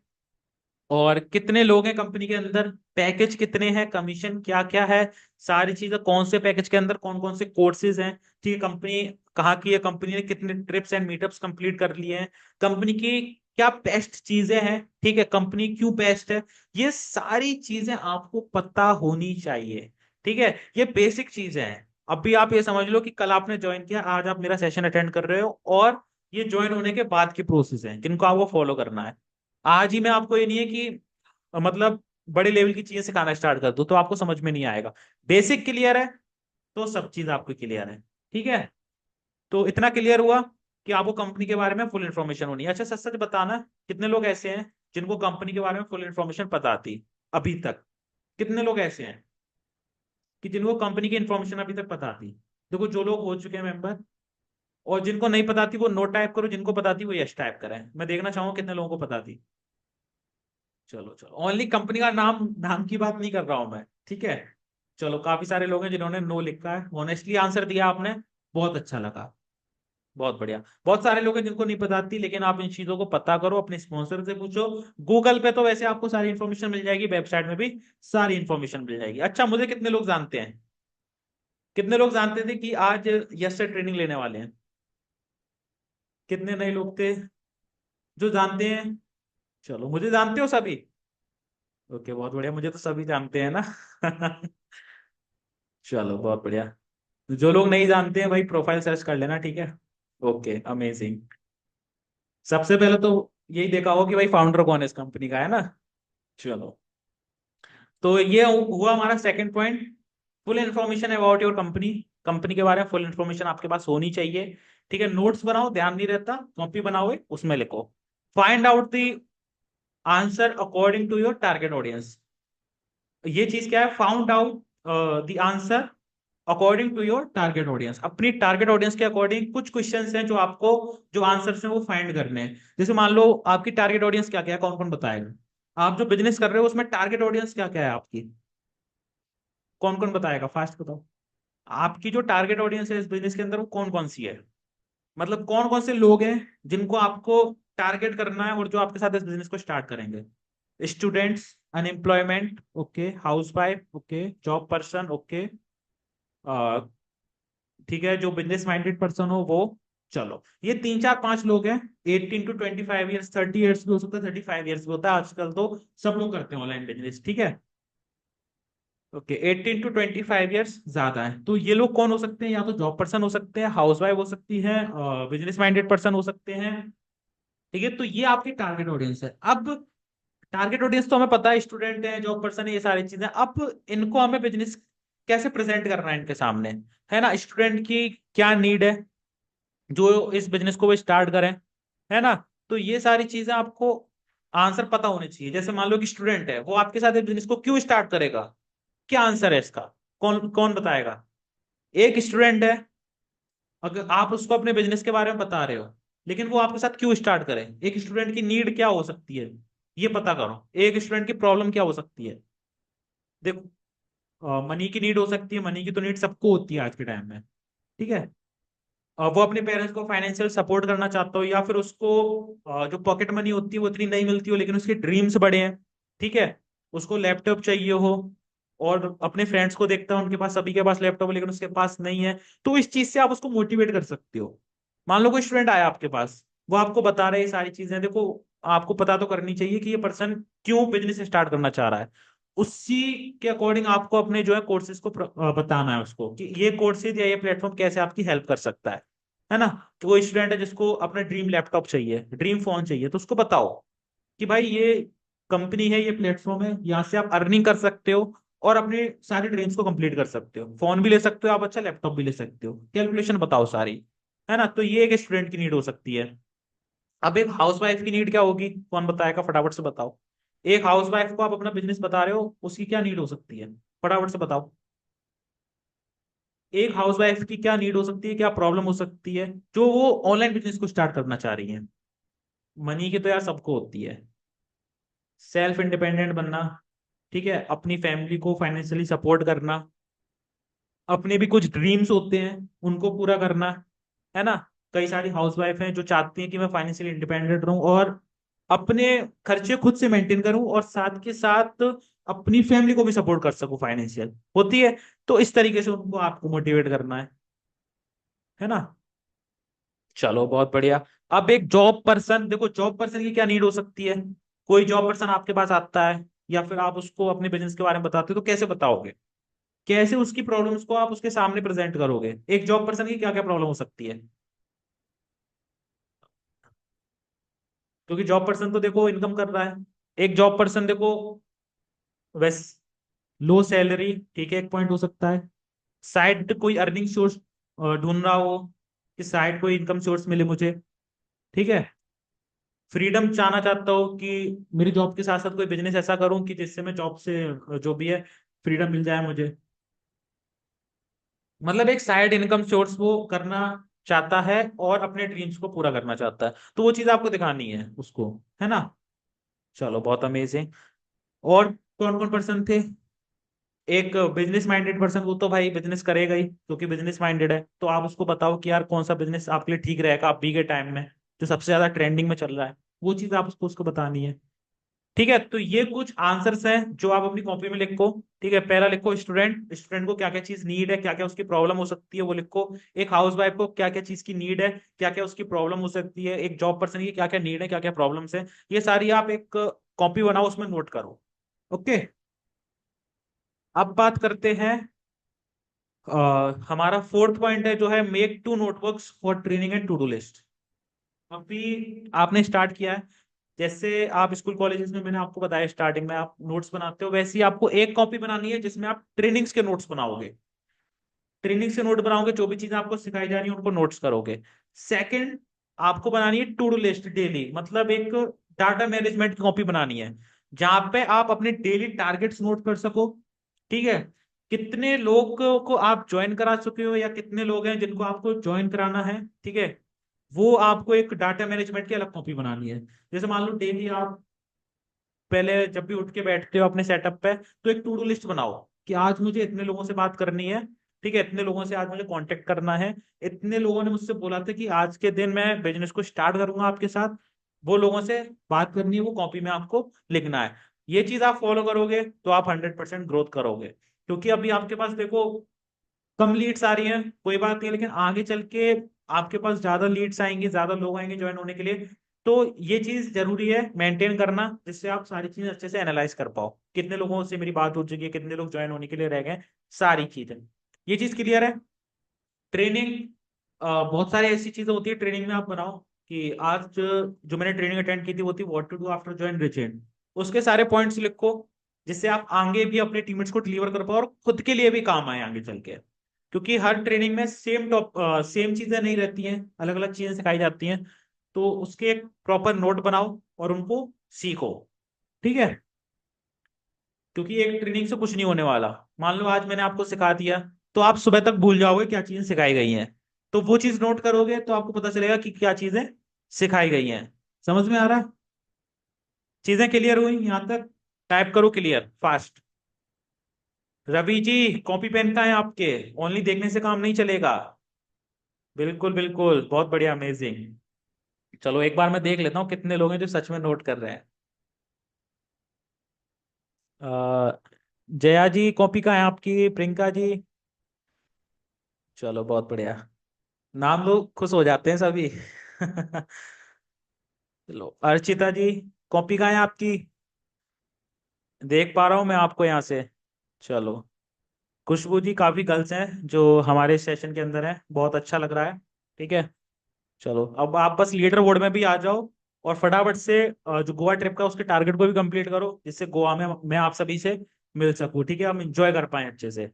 और कितने लोग हैं कंपनी के अंदर, पैकेज कितने हैं, कमीशन क्या क्या है, सारी चीजें, कौन से पैकेज के अंदर कौन कौन से कोर्सेज हैं, ठीक है, कंपनी कहाँ की है, कंपनी ने कितने ट्रिप्स एंड मीटअप्स कंप्लीट कर लिए हैं, कंपनी की क्या बेस्ट चीजें हैं, ठीक है, कंपनी क्यों बेस्ट है, ये सारी चीजें आपको पता होनी चाहिए, ठीक है। ये बेसिक चीजें हैं। अभी आप ये समझ लो कि कल आपने ज्वाइन किया, आज आप मेरा सेशन अटेंड कर रहे हो, और ये ज्वाइन होने के बाद की प्रोसेस है जिनको आपको फॉलो करना है। आज ही मैं आपको ये नहीं है कि मतलब बड़े लेवल की चीजें सिखाना स्टार्ट कर दूं तो आपको समझ में नहीं आएगा। बेसिक क्लियर है तो सब चीज आपको क्लियर है, ठीक है। तो इतना क्लियर हुआ कि आपको कंपनी के बारे में फुल इन्फॉर्मेशन होनी है। अच्छा सच सच बताना, कितने लोग ऐसे हैं जिनको कंपनी के बारे में फुल इन्फॉर्मेशन पता आती अभी तक? कितने लोग ऐसे हैं कि जिनको कंपनी की इन्फॉर्मेशन अभी तक पता आती? देखो जो लोग हो चुके हैं मेंबर, और जिनको नहीं पता थी वो नो टाइप करो, जिनको पता थी वो यस टाइप करें। मैं देखना चाहूंगा कितने लोगों को पता थी। चलो चलो, ओनली कंपनी का नाम नाम की बात नहीं कर रहा हूं मैं, ठीक है। चलो, काफी सारे लोग हैं जिन्होंने नो लिखा है, ऑनेस्टली आंसर दिया आपने, बहुत अच्छा लगा। बहुत बढ़िया। बहुत सारे लोग हैं जिनको नहीं पता थी, लेकिन आप इन चीजों को पता करो, अपने स्पॉन्सर से पूछो। गूगल पे तो वैसे आपको सारी इन्फॉर्मेशन मिल जाएगी, वेबसाइट में भी सारी इन्फॉर्मेशन मिल जाएगी। अच्छा, मुझे कितने लोग जानते हैं, कितने लोग जानते थे कि आज यस से ट्रेनिंग लेने वाले हैं? कितने नए लोग थे जो जानते हैं? चलो, मुझे जानते हो सभी? ओके, बहुत बढ़िया, मुझे तो सभी जानते हैं ना। चलो, बहुत बढ़िया। जो लोग नहीं जानते हैं भाई, प्रोफाइल सर्च कर लेना, ठीक है। Okay, amazing. सबसे पहले तो यही देखा हो कि भाई फाउंडर कौन है इस कंपनी का, है ना। चलो, तो ये हुआ हमारा second point. Full information about your company, company के बारे में फुल इन्फॉर्मेशन आपके पास होनी चाहिए। ठीक है, नोट्स बनाओ, ध्यान नहीं रहता, कॉपी बनाओ, उसमें लिखो। Find out the answer according to your target audience. ये चीज क्या है, found out the answer according to your target audience. अपनी टारगेट ऑडियंस के अकॉर्डिंग कुछ क्वेश्चंस हैं जो आपको, जो आंसर्स हैं वो फाइंड करने हैं। जैसे मान लो आपकी टारगेट ऑडियंस क्या क्या है, कौन कौन बताएगा? आप जो बिजनेस कर रहे हो उसमें टारगेट ऑडियंस क्या क्या है आपकी, कौन कौन बताएगा, फास्ट बताओ। आपकी जो टारगेट ऑडियंस है इस बिजनेस के अंदर वो कौन कौन सी है? मतलब कौन कौन से लोग हैं जिनको आपको टारगेट करना है और जो आपके साथ इस बिजनेस को स्टार्ट करेंगे? Students, unemployment, okay, house wife, okay, job person, okay, ठीक है, जो बिजनेस माइंडेड पर्सन हो वो। चलो, ये तीन चार पांच लोग हैं। 18 to 25 ईयर्स, 30 ईयर्स भी हो सकता है, 35 ईयर्स भी होता है, आजकल तो सब लोग करते हैं ऑनलाइन बिजनेस, ठीक है। ओके, 18 to 25 ईयर्स ज्यादा है, तो ये लोग कौन हो सकते हैं? या तो जॉब पर्सन हो सकते हैं, हाउस वाइफ हो सकती है, बिजनेस माइंडेड पर्सन हो सकते हैं। ठीक है, तो ये आपकी टारगेट ऑडियंस है। अब टारगेट ऑडियंस तो हमें पता है, स्टूडेंट है, जॉब पर्सन है, ये सारी चीजें। अब इनको हमें बिजनेस कैसे प्रेजेंट करना है इनके सामने, है ना। स्टूडेंट की क्या नीड है जो इस बिजनेस को वो स्टार्ट करें, है ना। तो ये सारी चीजें आपको आंसर पता होने चाहिए। जैसे मान लो कि स्टूडेंट है, वो आपके साथ इस बिजनेस को क्यों स्टार्ट करेगा, क्या आंसर है इसका, कौन कौन बताएगा? एक स्टूडेंट है, अगर आप उसको अपने बिजनेस के बारे में बता रहे हो, लेकिन वो आपके साथ क्यों स्टार्ट करें? एक स्टूडेंट की नीड क्या हो सकती है, ये पता करो। एक स्टूडेंट की प्रॉब्लम क्या हो सकती है? देखो, मनी की नीड हो सकती है, मनी की तो नीड सबको होती है आज के टाइम में, ठीक है। वो अपने पेरेंट्स को फाइनेंशियल सपोर्ट करना चाहता हो, या फिर उसको जो पॉकेट मनी होती है वो इतनी नहीं मिलती हो, लेकिन उसके ड्रीम्स बड़े हैं, ठीक है। उसको लैपटॉप चाहिए हो, और अपने फ्रेंड्स को देखता है उनके पास, सभी के पास लैपटॉप है लेकिन उसके पास नहीं है। तो इस चीज से आप उसको मोटिवेट कर सकते हो। मान लो कोई स्टूडेंट आया आपके पास, वो आपको बता रहे हैं ये सारी चीजें, देखो आपको पता तो करनी चाहिए कि ये पर्सन क्यों बिजनेस स्टार्ट करना चाह रहा है। उसी के अकॉर्डिंग आपको अपने जो है कोर्सेज को बताना है उसको, कि ये कोर्सेज या ये प्लेटफॉर्म कैसे आपकी हेल्प कर सकता है ना। कि वो स्टूडेंट है जिसको अपना ड्रीम लैपटॉप चाहिए, ड्रीम फोन चाहिए, तो उसको बताओ कि भाई ये कंपनी है, ये प्लेटफॉर्म है, यहाँ से आप अर्निंग कर सकते हो और अपने सारे ड्रीम्स को कंप्लीट कर सकते हो। फोन भी ले सकते हो आप, अच्छा लैपटॉप भी ले सकते हो, कैलकुलेशन बताओ सारी, है ना। तो ये एक स्टूडेंट की नीड हो सकती है। अब एक हाउसवाइफ की नीड क्या होगी, कौन बताएगा, फटाफट से बताओ। एक हाउसवाइफ को आप अपना बिजनेस बता रहे हो, उसकी क्या नीड हो सकती है, फटाफट से बताओ। एक हाउसवाइफ की क्या नीड हो सकती है, क्या प्रॉब्लम हो सकती है जो वो ऑनलाइन बिजनेस को स्टार्ट करना चाह रही है? मनी की तो यार सबको होती है, सेल्फ इंडिपेंडेंट बनना, ठीक है, अपनी फैमिली को फाइनेंशियली सपोर्ट करना, अपने भी कुछ ड्रीम्स होते हैं उनको पूरा करना, है ना। कई सारी हाउसवाइफ हैं जो चाहती हैं कि मैं फाइनेंशियली इंडिपेंडेंट रहूं और अपने खर्चे खुद से मेंटेन करूं, और साथ के साथ अपनी फैमिली को भी सपोर्ट कर सकूं, फाइनेंशियल होती है। तो इस तरीके से उनको आपको मोटिवेट करना है ना। चलो, बहुत बढ़िया। अब एक जॉब पर्सन, देखो जॉब पर्सन की क्या नीड हो सकती है। कोई जॉब पर्सन आपके पास आता है, या फिर आप उसको अपने बिजनेस के बारे में बताते हो, तो कैसे बताओगे, कैसे उसकी प्रॉब्लम्स को आप उसके सामने प्रेजेंट करोगे? एक जॉब पर्सन की क्या क्या प्रॉब्लम हो सकती है? क्योंकि जॉब पर्सन तो देखो इनकम कर रहा है। एक जॉब पर्सन देखो, वैस लो सैलरी, ठीक है, एक पॉइंट हो सकता है। साइड कोई अर्निंग सोर्स ढूंढ रहा हो, कि साइड कोई इनकम सोर्स मिले मुझे, ठीक है। फ्रीडम चाहना चाहता हो कि मेरी जॉब के साथ साथ कोई बिजनेस ऐसा करूं कि जिससे मैं जॉब से जो भी है फ्रीडम मिल जाए मुझे। मतलब एक साइड इनकम सोर्स वो करना चाहता है और अपने ड्रीम्स को पूरा करना चाहता है, तो वो चीज आपको दिखानी है उसको, है ना। चलो बहुत अमेजिंग। और कौन कौन पर्सन थे? एक बिजनेस माइंडेड पर्सन, वो तो भाई बिजनेस करेगा ही क्योंकि बिजनेस माइंडेड है, तो आप उसको बताओ कि यार कौन सा बिजनेस आपके लिए ठीक रहेगा अभी के टाइम में, जो सबसे ज्यादा ट्रेंडिंग में चल रहा है, वो चीज आप उसको उसको बतानी है। ठीक है, तो ये कुछ आंसर्स हैं जो आप अपनी कॉपी में लिखो। ठीक है, पहला लिखो स्टूडेंट, स्टूडेंट को क्या क्या चीज नीड है, क्या क्या उसकी प्रॉब्लम हो सकती है वो लिखो। एक हाउस वाइफ को क्या क्या चीज की नीड है, क्या क्या उसकी प्रॉब्लम हो सकती है। एक जॉब पर्सन की क्या क्या नीड है, क्या क्या प्रॉब्लम्स है, ये सारी आप एक कॉपी बनाओ, उसमें नोट करो। ओके। अब बात करते हैं, हमारा फोर्थ पॉइंट है जो है make two notebooks for training and to do list. अभी आपने स्टार्ट किया है, जैसे आप स्कूल कॉलेजेस में, मैंने आपको बताया स्टार्टिंग में आप नोट्स बनाते हो, वैसे ही आपको एक कॉपी बनानी है जिसमें आप ट्रेनिंग्स के नोट्स बनाओगे। ट्रेनिंग से नोट बनाओगे, जो भी चीजें आपको सिखाई जा रही है उनको नोट्स करोगे। सेकंड, आपको बनानी है टू डू लिस्ट डेली, मतलब एक डाटा मैनेजमेंट की कॉपी बनानी है जहां पे आप अपने डेली टारगेट्स नोट कर सको। ठीक है, कितने लोगों को आप ज्वाइन करा चुके हो या कितने लोग हैं जिनको आपको ज्वाइन कराना है। ठीक है, वो आपको एक डाटा मैनेजमेंट की अलग कॉपी बनानी है। जैसे मान लो डेली आप पहले जब भी उठ के बैठते हो अपने सेटअप पे, तो एक टू डू लिस्ट बनाओ कि आज मुझे इतने लोगों से बात करनी है। ठीक है, इतने लोगों से आज मुझे कांटेक्ट करना है। इतने लोगों ने मुझसे बोला था कि आज के दिन मैं बिजनेस को स्टार्ट करूंगा आपके साथ, वो लोगों से बात करनी है, वो कॉपी में आपको लिखना है। ये चीज आप फॉलो करोगे तो आप 100% ग्रोथ करोगे। क्योंकि अभी आपके पास देखो कम लीड्स आ रही हैं, कोई बात नहीं, लेकिन आगे चल के आपके पास ज्यादा लीड्स आएंगे, ज्यादा लोग आएंगे ज्वाइन होने के लिए। तो ये चीज जरूरी है मेंटेन करना, जिससे आप सारी चीजें अच्छे से एनालाइज कर पाओ, कितने लोगों से मेरी बात हो चुकी है, कितने लोग ज्वाइन होने के लिए रह गए, सारी चीजें। ये चीज क्लियर है। ट्रेनिंग, बहुत सारी ऐसी चीजें होती है ट्रेनिंग में, आप बनाओ कि आज जो मैंने ट्रेनिंग अटेंड की थी वो थी what to do after join रिचेंट। उसके सारे पॉइंट्स लिखो, जिससे आप आगे भी अपने टीममेट्स को डिलीवर कर पाओ और खुद के लिए भी काम आए आगे चल के। क्योंकि हर ट्रेनिंग में सेम चीजें नहीं रहती हैं, अलग अलग चीजें सिखाई जाती हैं। तो उसके एक प्रॉपर नोट बनाओ और उनको सीखो। ठीक है, क्योंकि एक ट्रेनिंग से कुछ नहीं होने वाला। मान लो आज मैंने आपको सिखा दिया, तो आप सुबह तक भूल जाओगे क्या चीजें सिखाई गई हैं। तो वो चीज नोट करोगे तो आपको पता चलेगा कि क्या चीजें सिखाई गई हैं। समझ में आ रहा है? चीजें क्लियर हुई यहां तक? टाइप करो clear fast. Ravi ji, copy pen का है आपके? ओनली देखने से काम नहीं चलेगा। बिल्कुल बिल्कुल, बहुत बढ़िया, अमेजिंग। चलो एक बार मैं देख लेता हूँ कितने लोग हैं जो सच में नोट कर रहे हैं। अ, जया जी, कॉपी का है आपकी? प्रियंका जी? चलो बहुत बढ़िया, नाम लोग खुश हो जाते हैं सभी। चलो अर्चिता जी, कॉपी का है आपकी? देख पा रहा हूं मैं आपको यहाँ से। चलो, खुशबू जी, काफी गर्ल्स हैं जो हमारे सेशन के अंदर हैं, बहुत अच्छा लग रहा है। ठीक है, चलो अब आप बस लीडर बोर्ड में भी आ जाओ और फटाफट से जो गोवा ट्रिप का उसके टारगेट को भी कंप्लीट करो, जिससे गोवा में मैं आप सभी से मिल सकूं। ठीक है, हम इंजॉय कर पाए अच्छे से।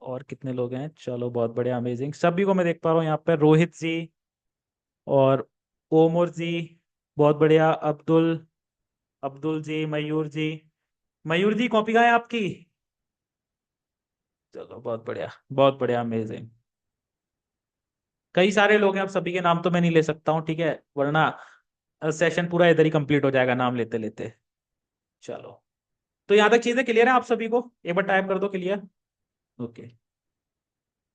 और कितने लोग हैं? चलो बहुत बढ़िया, अमेजिंग, सभी को मैं देख पा रहा हूँ यहाँ पे। रोहित जी और ओमर जी, बहुत बढ़िया। अब्दुल, अब्दुल जी, मयूर जी। मयूर जी, कॉपी का है आपकी? चलो बहुत बढ़िया, बहुत बढ़िया, अमेजिंग। कई सारे लोग हैं, अब सभी के नाम तो मैं नहीं ले सकता हूँ, ठीक है, वरना सेशन पूरा इधर ही कंप्लीट हो जाएगा नाम लेते लेते। चलो, तो यहाँ तक चीजें क्लियर है आप सभी को? एक बार टाइप कर दो क्लियर। ओके,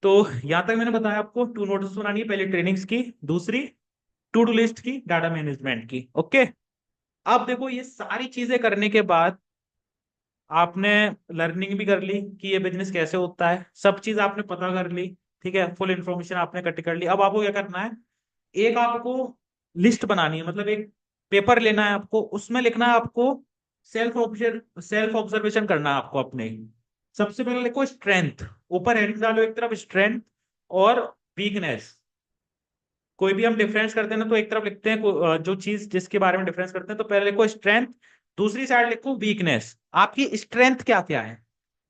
तो यहाँ तक मैंने बताया आपको टू नोट्स बनानी है, पहले ट्रेनिंग्स की, दूसरी टू डू लिस्ट की, डाटा मैनेजमेंट की। ओके, अब देखो ये सारी चीजें करने के बाद आपने लर्निंग भी कर ली कि ये बिजनेस कैसे होता है, सब चीज आपने पता कर ली। ठीक है, फुल इंफॉर्मेशन आपने इकट्ठी कर ली। अब आपको क्या करना है, एक आपको लिस्ट बनानी है, मतलब एक पेपर लेना है आपको, उसमें लिखना है आपको, सेल्फ ऑब्जर्वेशन करना है आपको अपने। सबसे पहले लिखो स्ट्रेंथ, ऊपर हेडिंग डालो एक तरफ स्ट्रेंथ और वीकनेस। कोई भी हम डिफरेंस करते हैं ना, तो एक तरफ लिखते हैं जो चीज जिसके बारे में डिफरेंस करते हैं, तो पहले लिखो स्ट्रेंथ, दूसरी साइड लिखो वीकनेस। आपकी स्ट्रेंथ क्या क्या है,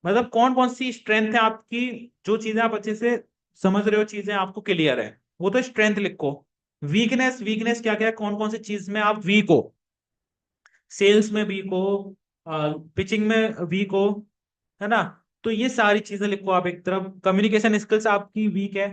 मतलब कौन कौन सी स्ट्रेंथ है आपकी, जो चीजें आप अच्छे से समझ रहे हो, चीजें आपको क्लियर है, वो तो स्ट्रेंथ लिखो। वीकनेस, वीकनेस क्या क्या है, कौन कौन सी चीज में आप वीक हो, सेल्स में वीक हो, पिचिंग में वीक हो, है ना, तो ये सारी चीजें लिखो आप एक तरफ। कम्युनिकेशन स्किल्स आपकी वीक है,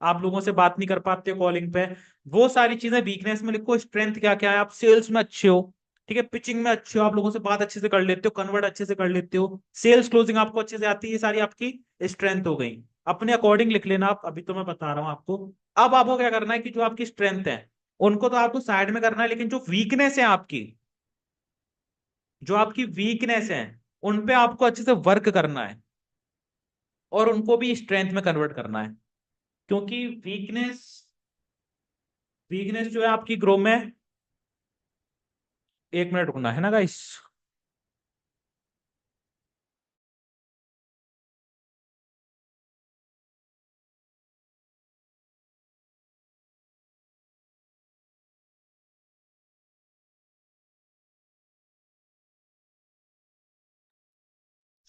आप लोगों से बात नहीं कर पाते कॉलिंग पे, वो सारी चीजें वीकनेस में लिखो। स्ट्रेंथ क्या क्या है, आप सेल्स में अच्छे हो, ठीक है, पिचिंग में अच्छे हो, आप लोगों से बात अच्छे से कर लेते हो, कन्वर्ट अच्छे से कर लेते हो, सेल्स क्लोजिंग आपको अच्छे से आती है, ये सारी आपकी स्ट्रेंथ हो गई। अपने अकॉर्डिंग लिख लेना आप, अभी तो मैं बता रहा हूँ आपको। अब आपको क्या करना है कि जो आपकी स्ट्रेंथ है उनको तो आपको साइड में करना है, लेकिन जो वीकनेस है आपकी, जो आपकी वीकनेस है उन पे आपको अच्छे से वर्क करना है और उनको भी स्ट्रेंथ में कन्वर्ट करना है। क्योंकि वीकनेस वीकनेस जो है आपकी ग्रो में, 1 मिनट रुकना है ना गाइस।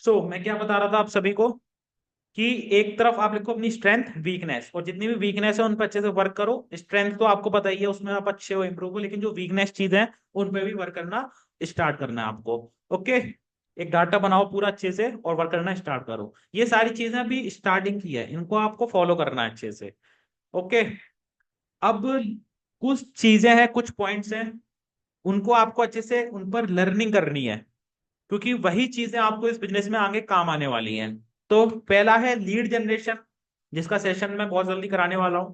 मैं क्या बता रहा था आप सभी को कि एक तरफ आप लिखो अपनी स्ट्रेंथ वीकनेस, और जितनी भी वीकनेस है उन पर अच्छे से वर्क करो। स्ट्रेंथ तो आपको पता ही है, उसमें आप अच्छे हो, इंप्रूव हो, लेकिन जो वीकनेस चीज है उन पे भी वर्क करना स्टार्ट करना है आपको। ओके, एक डाटा बनाओ पूरा अच्छे से और वर्क करना स्टार्ट करो। ये सारी चीजें अभी स्टार्टिंग की है, इनको आपको फॉलो करना है अच्छे से। ओके, अब कुछ चीजें हैं, कुछ पॉइंट्स हैं, उनको आपको अच्छे से उन पर लर्निंग करनी है, क्योंकि वही चीजें आपको इस बिजनेस में आगे काम आने वाली हैं। तो पहला है लीड जनरेशन, जिसका सेशन मैं बहुत जल्दी कराने वाला हूं।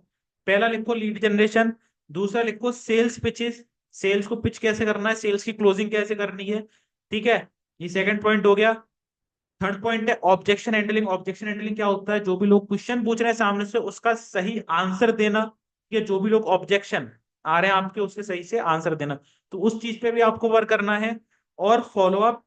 पहला लिखो लीड जनरेशन। दूसरा लिखो सेल्स पिचेस, सेल्स को पिच कैसे करना है, सेल्स की क्लोजिंग कैसे करनी है, ठीक है, ये सेकंड पॉइंट हो गया। थर्ड पॉइंट है ऑब्जेक्शन हैंडलिंग। ऑब्जेक्शन हैंडलिंग क्या होता है, जो भी लोग क्वेश्चन पूछ रहे हैं सामने से उसका सही आंसर देना, या जो भी लोग ऑब्जेक्शन आ रहे हैं आपके उसके सही से आंसर देना। तो उस चीज पे भी आपको वर्क करना है। और फॉलोअप,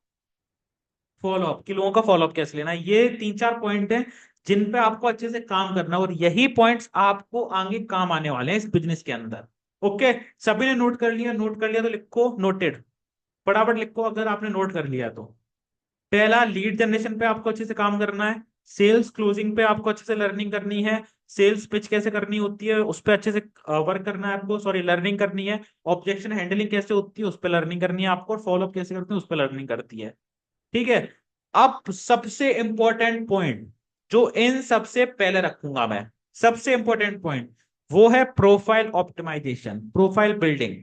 फॉलोअप कि लोगों का फॉलोअप कैसे लेना है, ये 3-4 पॉइंट हैं जिन पे आपको अच्छे से काम करना है, और यही पॉइंट्स आपको आगे काम आने वाले हैं इस बिजनेस के अंदर। ओके, सभी ने नोट कर लिया? नोट कर लिया तो लिखो नोटेड, फटाफट लिखो अगर आपने नोट कर लिया तो। पहला, लीड जनरेशन पे आपको अच्छे से काम करना है। सेल्स क्लोजिंग पे आपको अच्छे से लर्निंग करनी है। सेल्स पिच कैसे करनी होती है उस पर अच्छे से वर्क करना है आपको, सॉरी लर्निंग करनी है। ऑब्जेक्शन हैंडलिंग कैसे होती है उस पर लर्निंग करनी है आपको, और फॉलोअप कैसे करते हैं उस पर लर्निंग करती है। ठीक है, अब सबसे इंपॉर्टेंट पॉइंट जो इन सबसे पहले रखूंगा मैं, सबसे इंपॉर्टेंट पॉइंट वो है profile optimisation, profile building.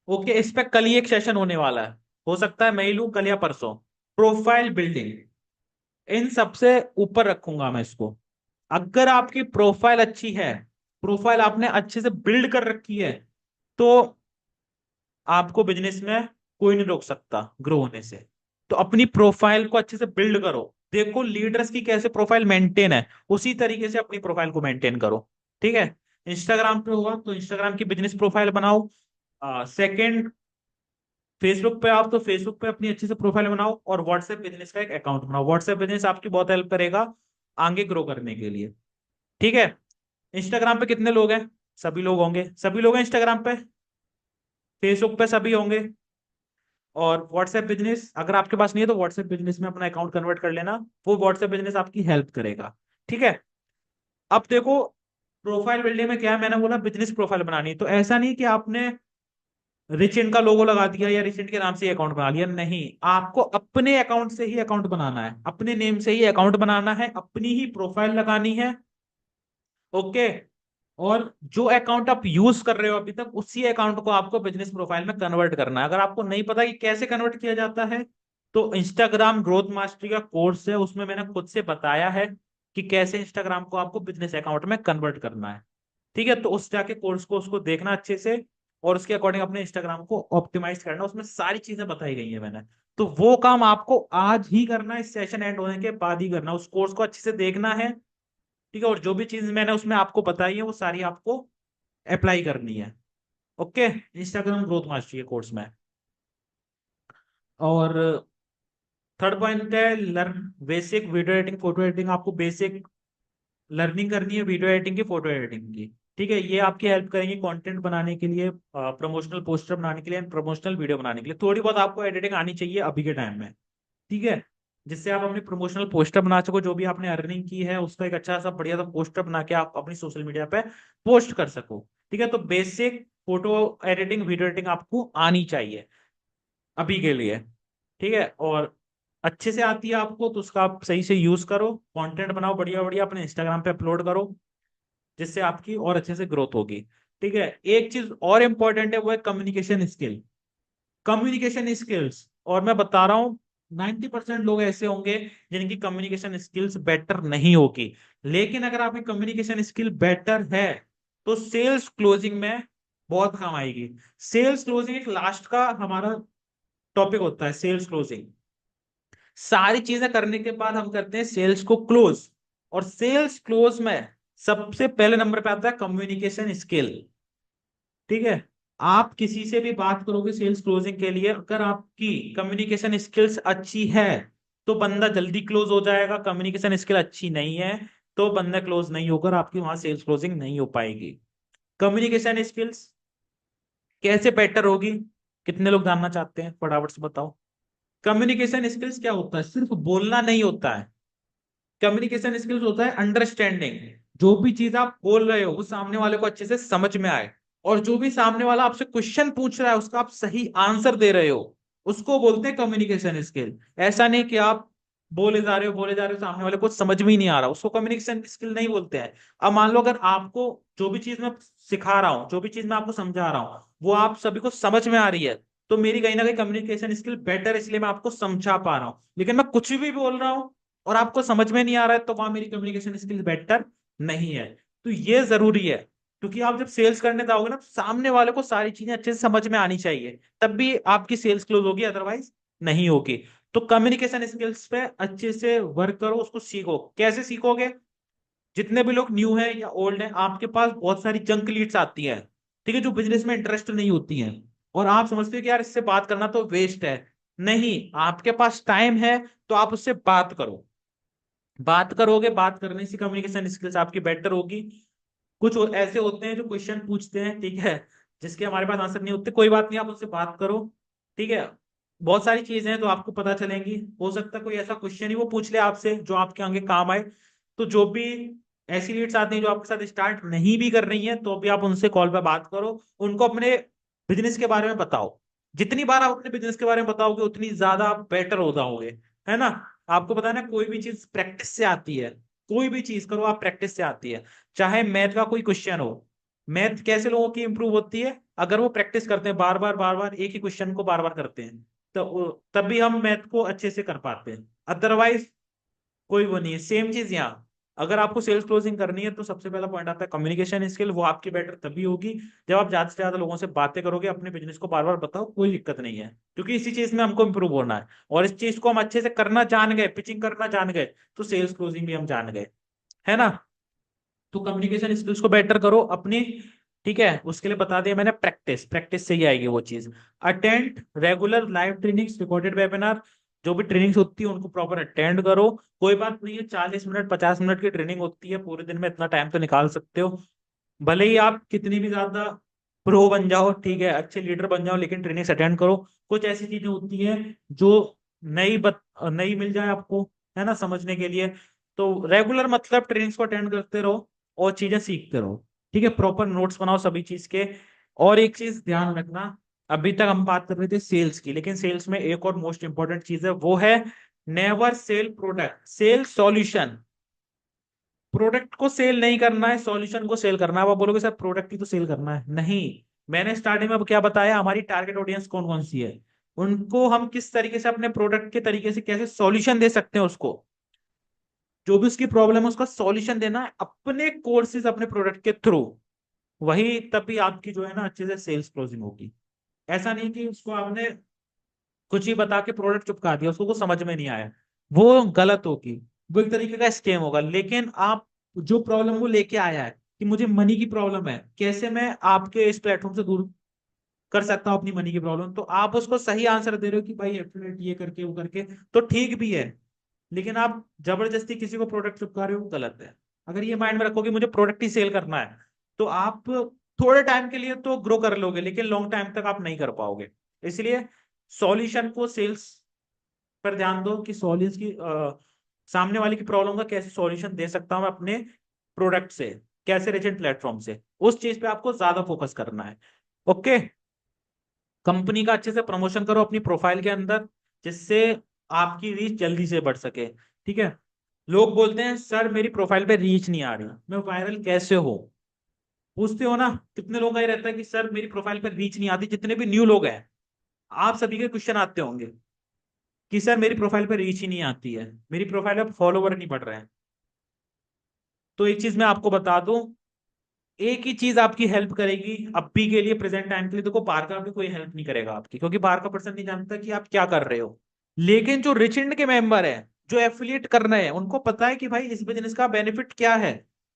Okay, इस पे कल ही एक सेशन होने वाला है, हो सकता है मैं ही लूं कल या परसों। प्रोफाइल बिल्डिंग इन सबसे ऊपर रखूंगा मैं इसको। अगर आपकी प्रोफाइल अच्छी है, प्रोफाइल आपने अच्छे से बिल्ड कर रखी है, तो आपको बिजनेस में कोई नहीं रोक सकता ग्रो होने से। तो अपनी प्रोफाइल को अच्छे से बिल्ड करो। देखो लीडर्स की कैसे प्रोफाइल मेंटेन है, उसी तरीके से अपनी प्रोफाइल को मेंटेन करो। ठीक है, इंस्टाग्राम पे होगा तो इंस्टाग्राम की बिजनेस प्रोफाइल बनाओ। सेकंड, फेसबुक पे आप तो फेसबुक पे अपनी अच्छे से प्रोफाइल बनाओ, और व्हाट्सएप बिजनेस का एक अकाउंट बनाओ। व्हाट्सएप बिजनेस आपकी बहुत हेल्प करेगा आगे ग्रो करने के लिए। ठीक है, इंस्टाग्राम पे कितने लोग हैं? सभी लोग होंगे, सभी लोग हैं इंस्टाग्राम पे, फेसबुक पे सभी होंगे। और व्हाट्सएप बिजनेस अगर आपके पास नहीं है तो व्हाट्सएप बिजनेस में अपना अकाउंट कन्वर्ट कर लेना, वो व्हाट्सएप बिजनेस आपकी हेल्प करेगा। ठीक है, अब देखो प्रोफाइल बिल्डिंग में क्या है, मैंने बोला बिजनेस प्रोफाइल बनानी है, तो ऐसा नहीं कि आपने रिचेंट का लोगो लगा दिया या रिचेंट के नाम से ही अकाउंट बना लिया, नहीं, आपको अपने अकाउंट से ही अकाउंट बनाना है, अपने नेम से ही अकाउंट बनाना है, अपनी ही प्रोफाइल लगानी है। ओके, और जो अकाउंट आप यूज कर रहे हो अभी तक उसी अकाउंट को आपको बिजनेस प्रोफाइल में कन्वर्ट करना है। अगर आपको नहीं पता कि कैसे कन्वर्ट किया जाता है, तो इंस्टाग्राम ग्रोथ मास्टरी का कोर्स है, उसमें मैंने खुद से बताया है कि कैसे इंस्टाग्राम को आपको बिजनेस अकाउंट में कन्वर्ट करना है। ठीक है, तो उस जाके कोर्स को उसको देखना अच्छे से, और उसके अकॉर्डिंग अपने इंस्टाग्राम को ऑप्टिमाइज करना, उसमें सारी चीजें बताई गई है मैंने। तो वो काम आपको आज ही करना है, इस सेशन एंड होने के बाद ही करना, उस कोर्स को अच्छे से देखना है। ठीक है, और जो भी चीज मैंने उसमें आपको बताई है वो सारी आपको अप्लाई करनी है। ओके, इंस्टाग्राम ग्रोथ मास्टरी के कोर्स में। और थर्ड पॉइंट है learn basic video editing, photo editing. आपको बेसिक लर्निंग करनी है वीडियो एडिटिंग की, फोटो एडिटिंग की। ठीक है, ये आपकी हेल्प करेंगे कंटेंट बनाने के लिए, प्रमोशनल पोस्टर बनाने के लिए, प्रमोशनल वीडियो बनाने के लिए। थोड़ी बहुत आपको एडिटिंग आनी चाहिए अभी के टाइम में। ठीक है, जिससे आप अपनी प्रमोशनल पोस्टर बना सको, जो भी आपने अर्निंग की है उसका एक अच्छा सा बढ़िया सा पोस्टर बना के आप अपनी सोशल मीडिया पे पोस्ट कर सको। ठीक है, तो basic photo editing video editing आपको आनी चाहिए अभी के लिए। ठीक है, और अच्छे से आती है आपको तो उसका आप सही से यूज करो, कंटेंट बनाओ बढ़िया बढ़िया, अपने इंस्टाग्राम पे अपलोड करो, जिससे आपकी और अच्छे से ग्रोथ होगी। ठीक है, एक चीज और इंपॉर्टेंट है, वो है कम्युनिकेशन स्किल। कम्युनिकेशन स्किल्स, और मैं बता रहा हूँ 90% लोग ऐसे होंगे जिनकी कम्युनिकेशन स्किल्स बेटर नहीं होगी। लेकिन अगर आपकी कम्युनिकेशन स्किल बेटर है तो सेल्स क्लोजिंग में बहुत काम आएगी। सेल्स क्लोजिंग एक लास्ट का हमारा टॉपिक होता है, सेल्स क्लोजिंग। सारी चीजें करने के बाद हम करते हैं सेल्स को क्लोज, और सेल्स क्लोज में सबसे पहले नंबर पे आता है कम्युनिकेशन स्किल। ठीक है, आप किसी से भी बात करोगे सेल्स क्लोजिंग के लिए, अगर आपकी कम्युनिकेशन स्किल्स अच्छी है तो बंदा जल्दी क्लोज हो जाएगा, कम्युनिकेशन स्किल अच्छी नहीं है तो बंदा क्लोज नहीं होकर आपकी वहां सेल्स क्लोजिंग नहीं हो पाएगी। कम्युनिकेशन स्किल्स कैसे बेटर होगी, कितने लोग जानना चाहते हैं, फटाफट से बताओ। कम्युनिकेशन स्किल्स क्या होता है, सिर्फ बोलना नहीं होता है। कम्युनिकेशन स्किल्स होता है अंडरस्टैंडिंग, जो भी चीज आप बोल रहे हो वो सामने वाले को अच्छे से समझ में आए, और जो भी सामने वाला आपसे क्वेश्चन पूछ रहा है उसका आप सही आंसर दे रहे हो, उसको बोलते हैं कम्युनिकेशन स्किल। ऐसा नहीं कि आप बोले जा रहे हो बोले जा रहे हो, सामने वाले को समझ में ही नहीं आ रहा, उसको कम्युनिकेशन स्किल नहीं बोलते हैं। अब मान लो अगर आपको जो भी चीज मैं सिखा रहा हूँ, जो भी चीज मैं आपको समझा रहा हूँ, वो आप सभी को समझ में आ रही है, तो मेरी कहीं ना कहीं कम्युनिकेशन स्किल बेटर है, इसलिए मैं आपको समझा पा रहा हूँ। लेकिन मैं कुछ भी बोल रहा हूँ और आपको समझ में नहीं आ रहा है, तो वहां मेरी कम्युनिकेशन स्किल बेटर नहीं है। तो ये जरूरी है, क्योंकि आप जब सेल्स करने जाओगे ना तो सामने वाले को सारी चीजें अच्छे से समझ में आनी चाहिए, तब भी आपकी सेल्स क्लोज होगी, अदरवाइज नहीं होगी। तो कम्युनिकेशन स्किल्स पे अच्छे से वर्क करो, उसको सीखो। कैसे सीखोगे, जितने भी लोग न्यू हैं या ओल्ड हैं, आपके पास बहुत सारी जंक लीड्स आती है, ठीक है, जो बिजनेस में इंटरेस्ट नहीं होती हैं, और आप समझते हो कि यार इससे बात करना तो वेस्ट है। नहीं, आपके पास टाइम है तो आप उससे बात करो। बात करोगे, बात करने से कम्युनिकेशन स्किल्स आपकी बेटर होगी। कुछ ऐसे होते हैं जो क्वेश्चन पूछते हैं, ठीक है, जिसके हमारे पास आंसर नहीं होते, कोई बात नहीं, आप उनसे बात करो। ठीक है, बहुत सारी चीजें हैं तो आपको पता चलेंगी, हो सकता है कोई ऐसा क्वेश्चन ही वो पूछ ले आपसे जो आपके आगे काम आए। तो जो भी ऐसी लीड्स आती हैं जो आपके साथ स्टार्ट नहीं भी कर रही हैं, तो भी आप उनसे कॉल पे बात करो, उनको अपने बिजनेस के बारे में बताओ। जितनी बार आप अपने बिजनेस के बारे में बताओगे उतनी ज्यादा आप बेटर हो जाओगे, है ना। आपको पता है ना, कोई भी चीज प्रैक्टिस से आती है, कोई भी चीज करो आप प्रैक्टिस से आती है। चाहे मैथ का कोई क्वेश्चन हो, मैथ कैसे लोगों की इंप्रूव होती है, अगर वो प्रैक्टिस करते हैं बार बार एक ही क्वेश्चन को बार बार करते हैं, तो तब भी हम मैथ को अच्छे से कर पाते हैं, अदरवाइज कोई वो नहीं है। सेम चीज यहाँ, अगर आपको सेल्स क्लोजिंग करनी है तो सबसे पहला पॉइंट आता है कम्युनिकेशन स्किल, वो आपकी बेटर तभी होगी जब आप ज्यादा से ज्यादा लोगों से बातें करोगे, अपने बिजनेस को बार बार बताओ, कोई दिक्कत नहीं है, क्योंकि इसी चीज में हमको इंप्रूव होना है। और इस चीज को हम अच्छे से करना जान गए, पिचिंग करना जान गए, तो सेल्स क्लोजिंग भी हम जान गए, है ना। तो कम्युनिकेशन स्किल्स को बेटर करो अपनी। ठीक है, उसके लिए बता दिया मैंने, प्रैक्टिस, प्रैक्टिस से ही आएगी वो चीज। Attend regular live trainings, recorded webinar, जो भी ट्रेनिंग्स होती है उनको प्रॉपर अटेंड करो। कोई बात नहीं है, 40 मिनट 50 मिनट की ट्रेनिंग होती है, पूरे दिन में इतना टाइम तो निकाल सकते हो। भले ही आप कितनी भी ज्यादा प्रो बन जाओ, ठीक है, अच्छे लीडर बन जाओ, लेकिन ट्रेनिंग्स अटेंड करो। कुछ ऐसी चीजें होती हैं जो नई मिल जाए आपको, है ना, समझने के लिए। तो रेगुलर मतलब ट्रेनिंग्स को अटेंड करते रहो और चीजें सीखते रहो। ठीक है, प्रॉपर नोट्स बनाओ सभी चीज के। और एक चीज ध्यान रखना, अभी तक हम बात कर रहे थे सेल्स की, लेकिन सेल्स में एक और मोस्ट इंपॉर्टेंट चीज है, वो है never sell product, sell solution. Product को सेल नहीं करना है, सॉल्यूशन को सेल करना है। अब आप बोलोगे सर प्रोडक्ट ही तो सेल करना है, नहीं। मैंने स्टार्टिंग में अब क्या बताया, हमारी टारगेट ऑडियंस कौन कौन सी है, उनको हम किस तरीके से अपने प्रोडक्ट के तरीके से कैसे सॉल्यूशन दे सकते हैं, उसको जो भी उसकी प्रॉब्लम है उसका सॉल्यूशन देना है अपने कोर्सेज, अपने प्रोडक्ट के थ्रू। वही तभी आपकी जो है ना अच्छे से सेल्स क्लोजिंग होगी। ऐसा नहीं कि उसको आपने कुछ ही बता के प्रोडक्ट चिपका दिया, उसको कुछ समझ में नहीं आया, वो गलत होगी, वो एक तरीके का स्कैम होगा। लेकिन आप जो प्रॉब्लम वो लेके आया है कि मुझे मनी की प्रॉब्लम है, कैसे मैं आपके इस प्लेटफॉर्म से दूर कर सकता हूँ अपनी मनी की प्रॉब्लम, तो आप उसको सही आंसर दे रहे हो कि भाई एफिलिएट ये करके वो करके, तो ठीक भी है। लेकिन आप जबरदस्ती किसी को प्रोडक्ट चिपका रहे हो, गलत है। अगर ये माइंड में रखो कि मुझे प्रोडक्ट ही सेल करना है, तो आप थोड़े टाइम के लिए तो ग्रो कर लोगे, लेकिन लॉन्ग टाइम तक आप नहीं कर पाओगे। इसलिए सॉल्यूशन को सेल्स पर ध्यान दो कि सॉल्यूशन की सामने वाले की प्रॉब्लम का कैसे सॉल्यूशन दे सकता हूं मैं अपने प्रोडक्ट से, कैसे रेजेंट प्लेटफॉर्म से, उस चीज पे आपको ज्यादा फोकस करना है। ओके, कंपनी का अच्छे से प्रमोशन करो अपनी प्रोफाइल के अंदर, जिससे आपकी रीच जल्दी से बढ़ सके। ठीक है। लोग बोलते हैं सर मेरी प्रोफाइल पे रीच नहीं आ रही, मैं वायरल कैसे हो, पूछते हो ना। कितने लोग का ये रहता है कि सर मेरी प्रोफाइल पर रीच नहीं आती, जितने भी न्यू लोग हैं आप सभी के क्वेश्चन आते होंगे कि सर मेरी प्रोफाइल पे रीच ही नहीं आती है, मेरी प्रोफाइल पे फॉलोवर नहीं बढ़ रहे हैं। तो एक चीज मैं आपको बता दूं, एक ही चीज आपकी हेल्प करेगी अभी के लिए, प्रेजेंट टाइम के लिए। देखो बाहर का भी कोई हेल्प नहीं करेगा आपकी, क्योंकि बाहर का पर्सन नहीं जानता कि आप क्या कर रहे हो। लेकिन जो रिच इंड के मेंबर है, जो एफिलिएट कर रहे हैं, उनको पता है कि भाई इस बिजनेस का बेनिफिट क्या है।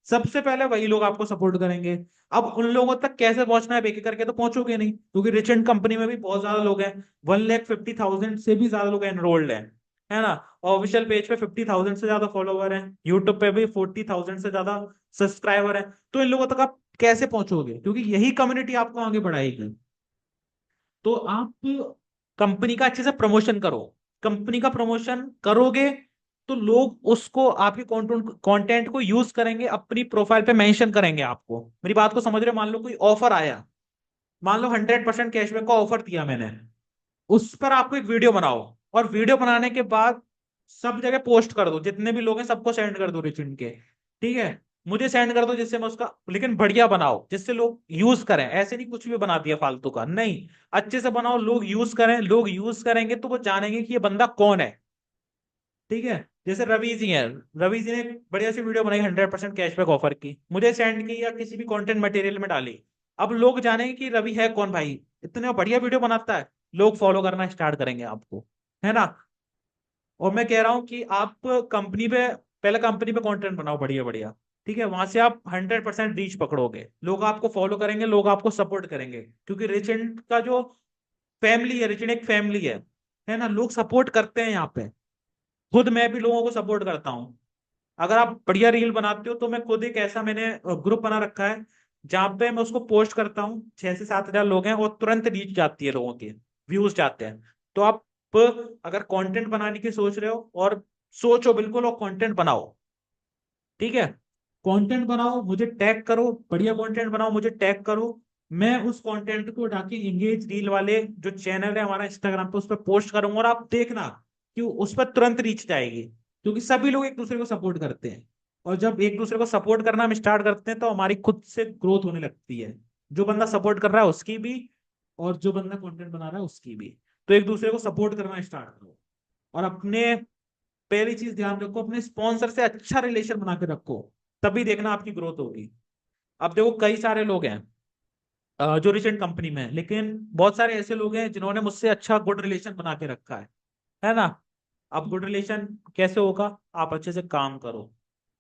सबसे पहले वही लोग आपको सपोर्ट करेंगे। अब उन लोगों तक कैसे पहुंचना है, एक एक करके तो पहुंचोगे नहीं, क्योंकि रिच इंड कंपनी में भी बहुत ज्यादा लोग हैं। 1,50,000 से भी ज्यादा लोग एनरोल्ड हैं, है ना। ऑफिशियल पेज पे 50,000 से ज्यादा फॉलोवर हैं, यूट्यूब पे भी 40,000 से ज्यादा सब्सक्राइबर है। तो इन लोगों तक आप कैसे पहुंचोगे, क्योंकि यही कम्युनिटी आपको आगे बढ़ाएगी। तो आप कंपनी का अच्छे से प्रमोशन करो। कंपनी का प्रमोशन करोगे तो लोग उसको, आपके कंटेंट कंटेंट को यूज करेंगे, अपनी प्रोफाइल पे मेंशन करेंगे आपको। मेरी बात को समझ रहे हो? मान लो कोई ऑफर आया, मान लो 100% कैशबैक का ऑफर दिया मैंने, उस पर आपको एक वीडियो बनाओ, और वीडियो बनाने के बाद सब जगह पोस्ट कर दो, जितने भी लोग हैं सबको सेंड कर दो रिच के। ठीक है। मुझे सेंड कर दो जिससे मैं उसका, लेकिन बढ़िया बनाओ जिससे लोग यूज करें। ऐसे नहीं कुछ भी बना दिया फालतू का, नहीं। अच्छे से बनाओ, लोग यूज करें। लोग यूज करेंगे तो वो जानेंगे कि ये बंदा कौन है। ठीक है। जैसे रवि जी हैं, रवि जी ने एक बढ़िया सी वीडियो बनाई 100% कैशबैक ऑफर की, मुझे सेंड की या किसी भी कंटेंट मटेरियल में डाली। अब लोग जानेंगे कि रवि है कौन भाई, इतने बढ़िया वीडियो बनाता है। लोग फॉलो करना स्टार्ट करेंगे आपको, है ना। और मैं कह रहा हूं कि आप कंपनी पे, पहले कंपनी पे कंटेंट बनाओ बढ़िया बढ़िया। ठीक है। वहां से आप 100% रीच पकड़ोगे, लोग आपको फॉलो करेंगे, लोग आपको सपोर्ट करेंगे, क्योंकि रिचेंट का जो फैमिली है, रिचेंट एक फैमिली है ना। लोग सपोर्ट करते हैं यहाँ पे। खुद मैं भी लोगों को सपोर्ट करता हूँ। अगर आप बढ़िया रील बनाते हो तो मैं खुद एक ऐसा, मैंने ग्रुप बना रखा है जहां पे मैं उसको पोस्ट करता हूँ। 6 से 7 हजार लोग हैं और तुरंत रीच जाती है, लोगों के व्यूज जाते हैं। तो आप अगर कंटेंट बनाने की सोच रहे हो, और सोचो बिल्कुल, और कंटेंट बनाओ। ठीक है। कंटेंट बनाओ, मुझे टैग करो, बढ़िया कंटेंट बनाओ, मुझे टैग करो। मैं उस कंटेंट को उठा के एंगेज रील वाले जो चैनल है हमारा इंस्टाग्राम पे, उस पर पोस्ट करूंगा, और आप देखना कि उस पर तुरंत रीच जाएगी, क्योंकि सभी लोग एक दूसरे को सपोर्ट करते हैं। और जब एक दूसरे को सपोर्ट करना हम स्टार्ट करते हैं तो हमारी खुद से ग्रोथ होने लगती है। जो बंदा सपोर्ट कर रहा है उसकी भी, और जो बंदा कंटेंट बना रहा है उसकी भी। तो एक दूसरे को सपोर्ट करना स्टार्ट करो। और अपने, पहली चीज ध्यान रखो, अपने स्पॉन्सर से अच्छा रिलेशन बना के रखो, तभी देखना आपकी ग्रोथ होगी। अब देखो कई सारे लोग हैं जो रिसेंट कंपनी में हैं, लेकिन बहुत सारे ऐसे लोग हैं जिन्होंने मुझसे अच्छा गुड रिलेशन बना के रखा है ना। अब गुड रिलेशन कैसे होगा? आप अच्छे से काम करो,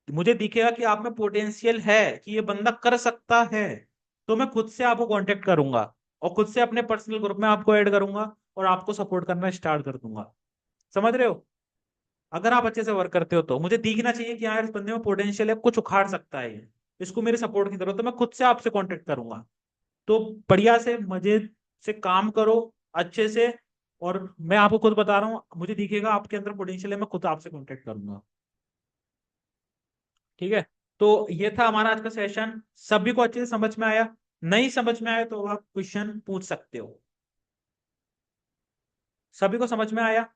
मुझे दिखेगा कि आप में पोटेंशियल है, कि ये बंदा कर सकता है, तो मैं खुद से आपको कांटेक्ट करूंगा, और खुद से अपने पर्सनल ग्रुप में आपको ऐड करूंगा, और आपको सपोर्ट करना स्टार्ट कर दूंगा। समझ रहे हो? अगर आप अच्छे से वर्क करते हो तो मुझे दिखना चाहिए कि यार इस बंदे में पोटेंशियल है, कुछ उखाड़ सकता है ये, इसको मेरे सपोर्ट की जरूरत है, तो मैं खुद से आपसे कांटेक्ट करूंगा। तो बढ़िया से मजे से काम करो, अच्छे से। और मैं आपको खुद बता रहा हूँ, मुझे दिखेगा आपके अंदर पोटेंशियल है, मैं खुद आपसे कांटेक्ट करूंगा। ठीक है। तो ये था हमारा आज का सेशन। सभी को अच्छे से समझ में आया? नहीं समझ में आया तो आप क्वेश्चन पूछ सकते हो। सभी को समझ में आया?